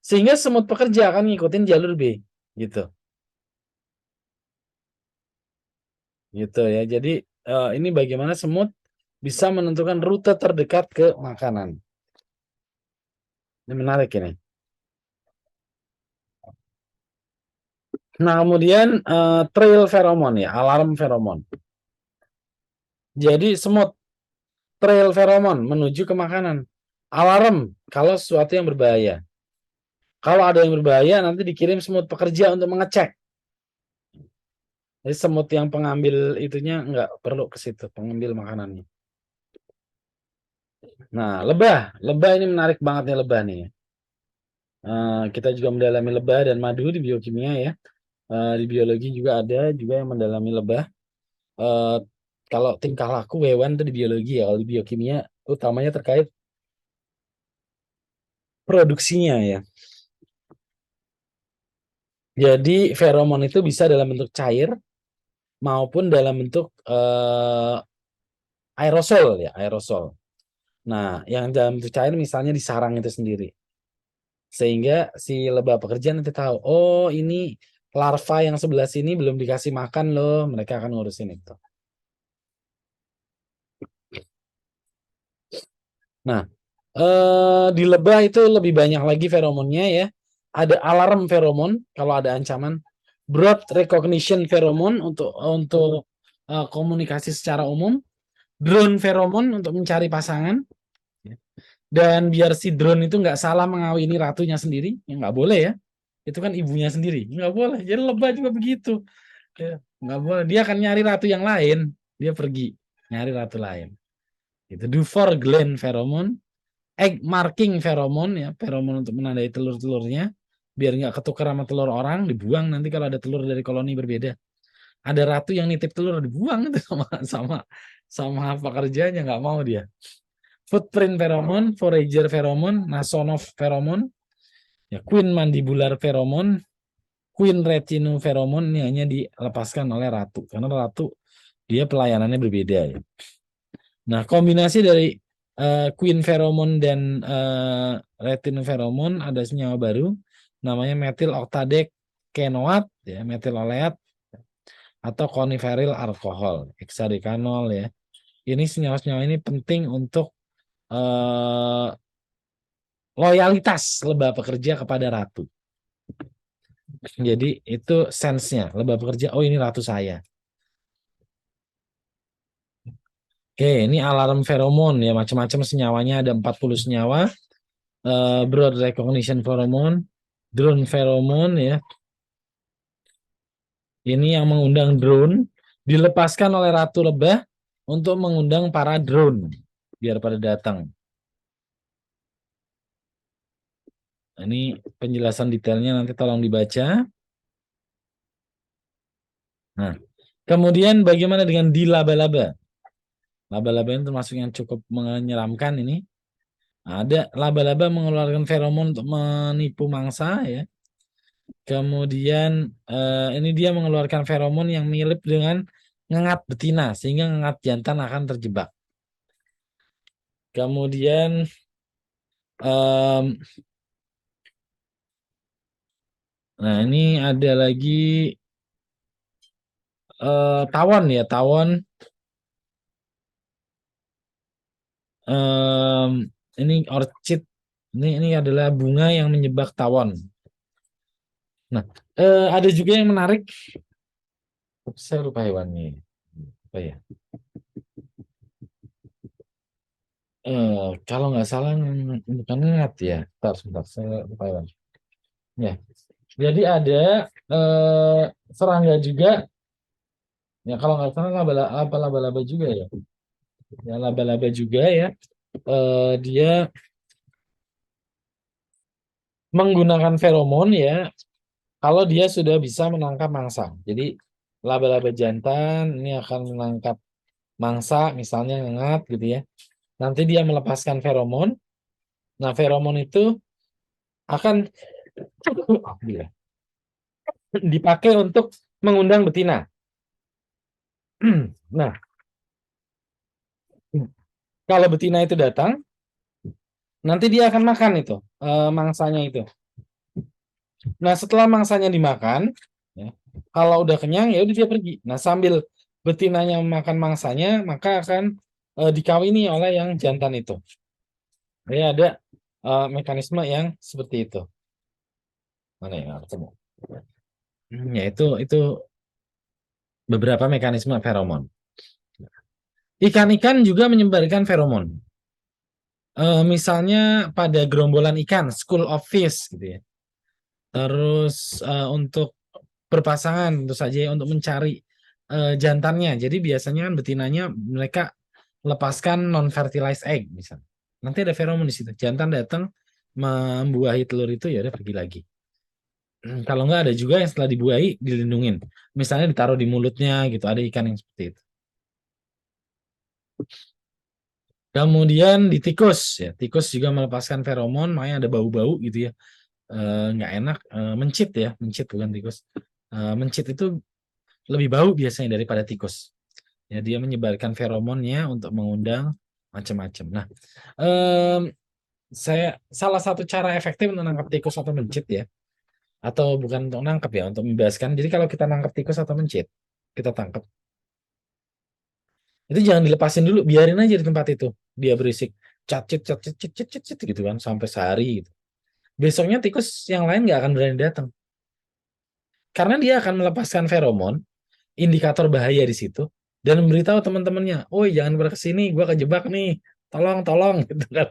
Speaker 1: Sehingga semut pekerja akan ngikutin jalur B. Gitu. Gitu ya. Jadi ini bagaimana semut bisa menentukan rute terdekat ke makanan. Ini menarik ini. Nah, kemudian trail feromon ya, alarm feromon. Jadi semut trail feromon menuju ke makanan. Alarm kalau sesuatu yang berbahaya. Kalau ada yang berbahaya nanti dikirim semut pekerja untuk mengecek. Jadi semut yang pengambil itunya nggak perlu ke situ, pengambil makanannya. Nah, lebah. Lebah ini menarik banget nih lebah nih. Kita juga mendalami lebah dan madu di biokimia ya. Di biologi juga ada juga yang mendalami lebah. Eh, Kalau tingkah laku hewan itu di biologi ya, kalau di biokimia utamanya terkait produksinya ya. Jadi feromon itu bisa dalam bentuk cair maupun dalam bentuk aerosol ya, aerosol. Nah, yang dalam bentuk cair misalnya di sarang itu sendiri. Sehingga si lebah pekerja nanti tahu, oh ini larva yang sebelah sini belum dikasih makan loh, mereka akan ngurusin itu. Nah, di lebah itu lebih banyak lagi feromonnya ya. Ada alarm feromon kalau ada ancaman, broad recognition feromon untuk komunikasi secara umum, drone feromon untuk mencari pasangan, dan biar si drone itu nggak salah mengawini ratunya sendiri, ya nggak boleh ya. Itu kan ibunya sendiri, nggak boleh. Jadi lebah juga begitu, ya, nggak boleh. Dia akan nyari ratu yang lain, dia pergi nyari ratu lain. Itu Dufour gland feromon. Egg marking feromon ya, feromon untuk menandai telur-telurnya biar nggak ketukar sama telur orang, dibuang nanti kalau ada telur dari koloni berbeda. Ada ratu yang nitip telur dibuang itu sama sama sama pekerjanya, nggak mau dia. Footprint feromon, forager feromon, Nasonov feromon, ya queen mandibular feromon, queen retinue feromon ini hanya dilepaskan oleh ratu karena ratu dia pelayanannya berbeda ya. Nah, kombinasi dari queen feromon dan retinoferomon ada senyawa baru namanya metil octadecanoate ya, metiloleat atau coniferyl alkohol, hexadecanol ya. Ini senyawa-senyawa ini penting untuk loyalitas lebah pekerja kepada ratu. Jadi itu sense-nya lebah pekerja, oh ini ratu saya. Oke, ini alarm feromon ya, macam-macam senyawanya ada 40 senyawa. Broad recognition pheromone, drone pheromone ya. Ini yang mengundang drone dilepaskan oleh ratu lebah untuk mengundang para drone biar pada datang. Ini penjelasan detailnya nanti tolong dibaca. Nah, kemudian bagaimana dengan di laba-laba? Laba-laba ini termasuk yang cukup menyeramkan ini. Ada laba-laba mengeluarkan feromon untuk menipu mangsa ya. Kemudian ini dia mengeluarkan feromon yang mirip dengan ngengat betina sehingga ngengat jantan akan terjebak. Kemudian nah ini ada lagi tawon ya, tawon. Ini orchid. Ini adalah bunga yang menyebab tawon. Nah, ada juga yang menarik. Saya lupa hewannya. Apa ya? Kalau nggak salah bukan ngengat ya. Sebentar, saya lupa hewan. Ya. Jadi ada serangga juga. Ya kalau nggak salah laba-laba juga ya. Ya laba-laba juga ya. dia menggunakan feromon ya kalau dia sudah bisa menangkap mangsa. Jadi laba-laba jantan ini akan menangkap mangsa, misalnya ngengat gitu ya. Nanti dia melepaskan feromon. Nah, feromon itu akan dipakai untuk mengundang betina. Nah, kalau betina itu datang, nanti dia akan makan itu mangsanya itu. Nah, setelah mangsanya dimakan, ya, kalau udah kenyang ya udah dia pergi. Nah, sambil betinanya makan mangsanya, maka akan dikawini oleh yang jantan itu. Jadi ada mekanisme yang seperti itu. Mana yang ketemu? Ya itu beberapa mekanisme feromon. Ikan-ikan juga menyebarkan feromon. Misalnya pada gerombolan ikan, school of fish gitu ya. Terus untuk berpasangan tentu saja ya, untuk mencari jantannya. Jadi biasanya kan betinanya mereka lepaskan non fertilized egg misalnya. Nanti ada feromon di situ. Jantan datang membuahi telur itu ya udah pergi lagi. Kalau nggak ada juga yang setelah dibuahi dilindungin. Misalnya ditaruh di mulutnya gitu. Ada ikan yang seperti itu. Kemudian di tikus ya. Tikus juga melepaskan feromon, makanya ada bau-bau gitu ya. Nggak enak. Mencit ya. Mencit bukan tikus. Mencit itu lebih bau biasanya daripada tikus. Ya, dia menyebarkan feromonnya untuk mengundang macam-macam. Nah, saya salah satu cara efektif untuk nangkap tikus atau mencit ya, atau bukan untuk nangkap ya, untuk membebaskan. Jadi kalau kita nangkap tikus atau mencit, kita tangkap, itu jangan dilepasin dulu, biarin aja di tempat itu. Dia berisik, cacit, cacit, cacit, cacit, gitu kan, sampai sehari gitu. Besoknya tikus yang lain nggak akan berani datang. Karena dia akan melepaskan feromon, indikator bahaya di situ, dan memberitahu teman-temannya, "Oi, jangan pada kesini, gua kejebak nih, tolong, tolong," gitu kan.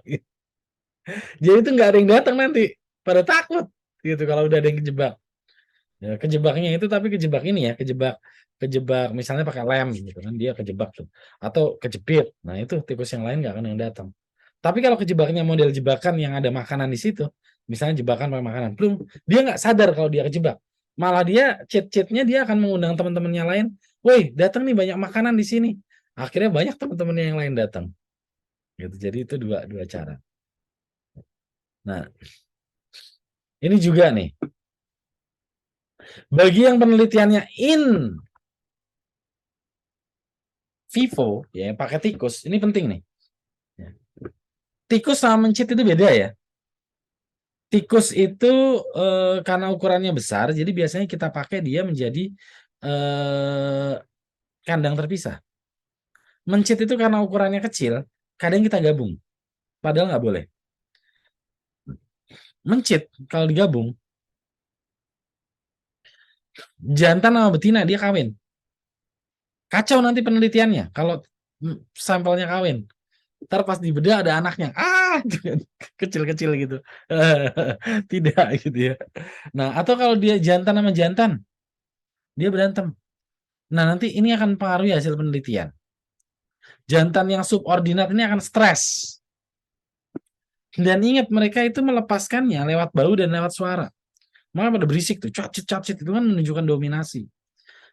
Speaker 1: Jadi itu nggak ada yang datang nanti, pada takut gitu kalau udah ada yang kejebak. Ya, kejebaknya itu tapi kejebak ini ya, kejebak kejebak misalnya pakai lem gitu kan, dia kejebak tuh, atau kejepit. Nah, itu tikus yang lain nggak akan yang datang. Tapi kalau kejebaknya model jebakan yang ada makanan di situ, misalnya jebakan pakai makanan, belum dia nggak sadar kalau dia kejebak. Malah dia cheat-cheatnya dia akan mengundang teman-temannya lain, "Woi, datang nih banyak makanan di sini." Akhirnya banyak teman-temannya yang lain datang. Gitu. Jadi itu dua dua cara. Nah, ini juga nih, bagi yang penelitiannya in vivo, ya yang pakai tikus, ini penting nih. Ya. Tikus sama mencit itu beda ya. Tikus itu karena ukurannya besar, jadi biasanya kita pakai dia menjadi eh, kandang terpisah. Mencit itu karena ukurannya kecil, kadang kita gabung, padahal nggak boleh. Mencit kalau digabung, jantan sama betina dia kawin. Kacau nanti penelitiannya kalau sampelnya kawin. Ntar pas dibedah ada anaknya, kecil-kecil gitu. Tidak gitu ya. Nah, atau kalau dia jantan sama jantan, dia berantem. Nah, nanti ini akan mempengaruhi hasil penelitian. Jantan yang subordinat ini akan stres. Dan ingat, mereka itu melepaskannya lewat bau dan lewat suara. Maka pada berisik tuh, cacit-cacit itu kan menunjukkan dominasi.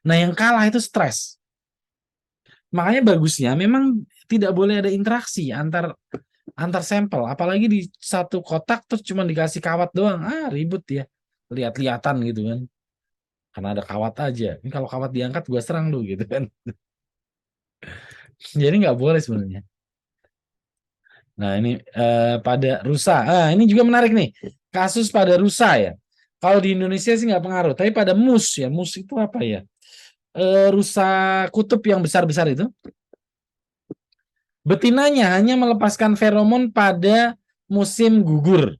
Speaker 1: Nah, yang kalah itu stres. Makanya bagusnya memang tidak boleh ada interaksi antar sampel, apalagi di satu kotak terus cuma dikasih kawat doang. Ribut ya. Lihat-lihatan gitu kan. Karena ada kawat aja. Ini kalau kawat diangkat gua serang lu gitu kan. Jadi nggak boleh sebenarnya. Nah, ini pada rusa. Ini juga menarik nih. Kasus pada rusa ya. Kalau di Indonesia sih nggak pengaruh, tapi pada mus ya. Mus itu apa ya? Rusa kutub yang besar-besar itu. Betinanya hanya melepaskan feromon pada musim gugur.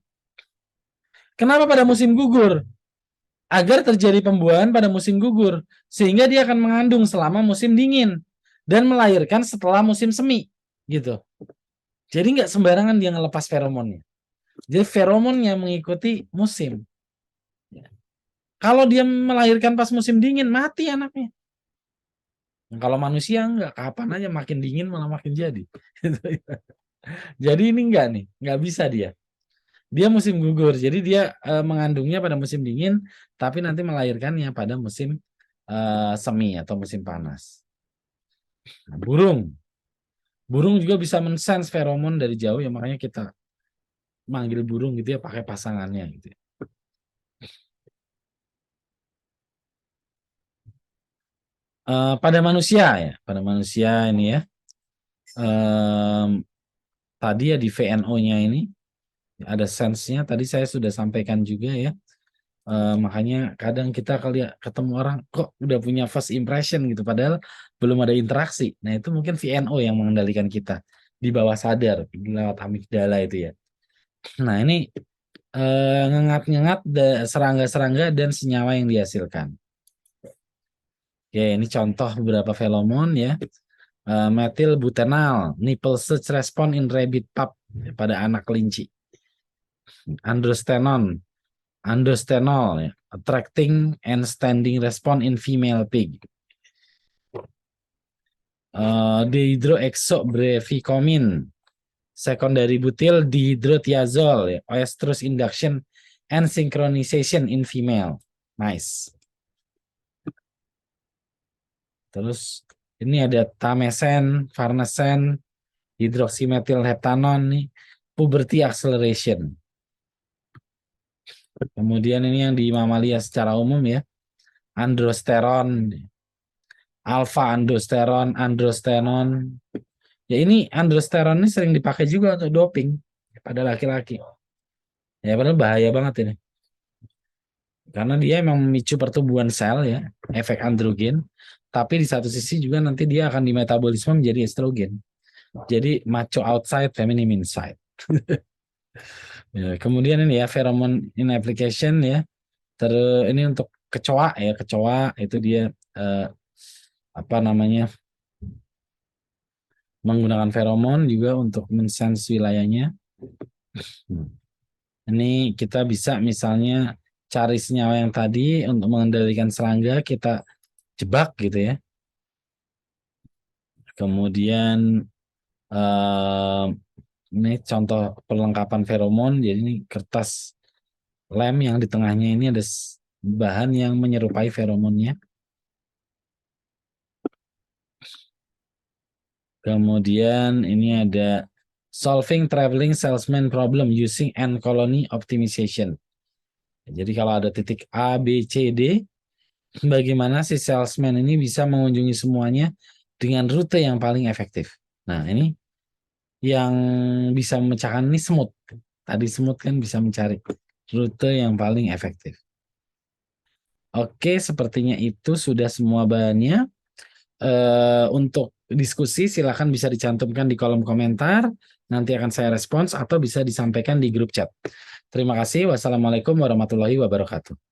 Speaker 1: Kenapa pada musim gugur? Agar terjadi pembuahan pada musim gugur. Sehingga dia akan mengandung selama musim dingin. Dan melahirkan setelah musim semi. Gitu. Jadi nggak sembarangan dia ngelepas feromonnya. Jadi feromonnya mengikuti musim. Kalau dia melahirkan pas musim dingin, mati anaknya. Kalau manusia nggak, kapan aja makin dingin malah makin jadi. Jadi ini enggak nih, nggak bisa dia. Dia musim gugur, jadi dia mengandungnya pada musim dingin, tapi nanti melahirkannya pada musim semi atau musim panas. Nah, burung, burung juga bisa men-sense feromon dari jauh ya, makanya kita manggil burung gitu ya pakai pasangannya gitu ya. Pada manusia ya, pada manusia ini ya. Em, Tadi ya di VNO-nya ini ada sense-nya. Tadi saya sudah sampaikan juga ya. Makanya kadang kita kali ketemu orang kok udah punya first impression gitu, padahal belum ada interaksi. Nah itu mungkin VNO yang mengendalikan kita di bawah sadar lewat amigdala itu ya. Nah ini ngengat-ngengat serangga-serangga dan senyawa yang dihasilkan. Oke, ini contoh beberapa feromon ya. Methyl butanal, nipple search response in rabbit pup pada anak kelinci. Androstenon, androstenol, ya, attracting and standing response in female pig. Dehydroexobrevikomin, secondary butyl dihydrothiazole, ya, oestrus induction and synchronization in female. Nice. Terus ini ada tamesen, farnesen, hidroksimetilheptanon nih, puberty acceleration. Kemudian ini yang di mamalia secara umum ya, androsteron, alfa androsteron, androstenon. Ya ini androsteron ini sering dipakai juga untuk doping pada laki-laki. Ya padahal bahaya banget ini. Karena dia emang memicu pertumbuhan sel ya, efek androgen. Tapi di satu sisi juga nanti dia akan dimetabolisme menjadi estrogen. Jadi macho outside, feminine inside. Ya, kemudian ini ya pheromone in application ya. Ini untuk kecoa ya, kecoa itu dia apa namanya menggunakan feromon juga untuk mensense wilayahnya. Ini kita bisa misalnya cari senyawa yang tadi untuk mengendalikan serangga, kita jebak gitu ya. Kemudian ini contoh perlengkapan feromon. Jadi ini kertas lem yang di tengahnya ini ada bahan yang menyerupai feromonnya. Kemudian ini ada solving traveling salesman problem using ant colony optimization. Jadi kalau ada titik A, B, C, D, bagaimana si salesman ini bisa mengunjungi semuanya dengan rute yang paling efektif. Nah ini yang bisa memecahkan ini semut. Tadi semut kan bisa mencari rute yang paling efektif. Oke, sepertinya itu sudah semua bahannya. Untuk diskusi silakan bisa dicantumkan di kolom komentar. Nanti akan saya respons atau bisa disampaikan di grup chat. Terima kasih. Wassalamualaikum warahmatullahi wabarakatuh.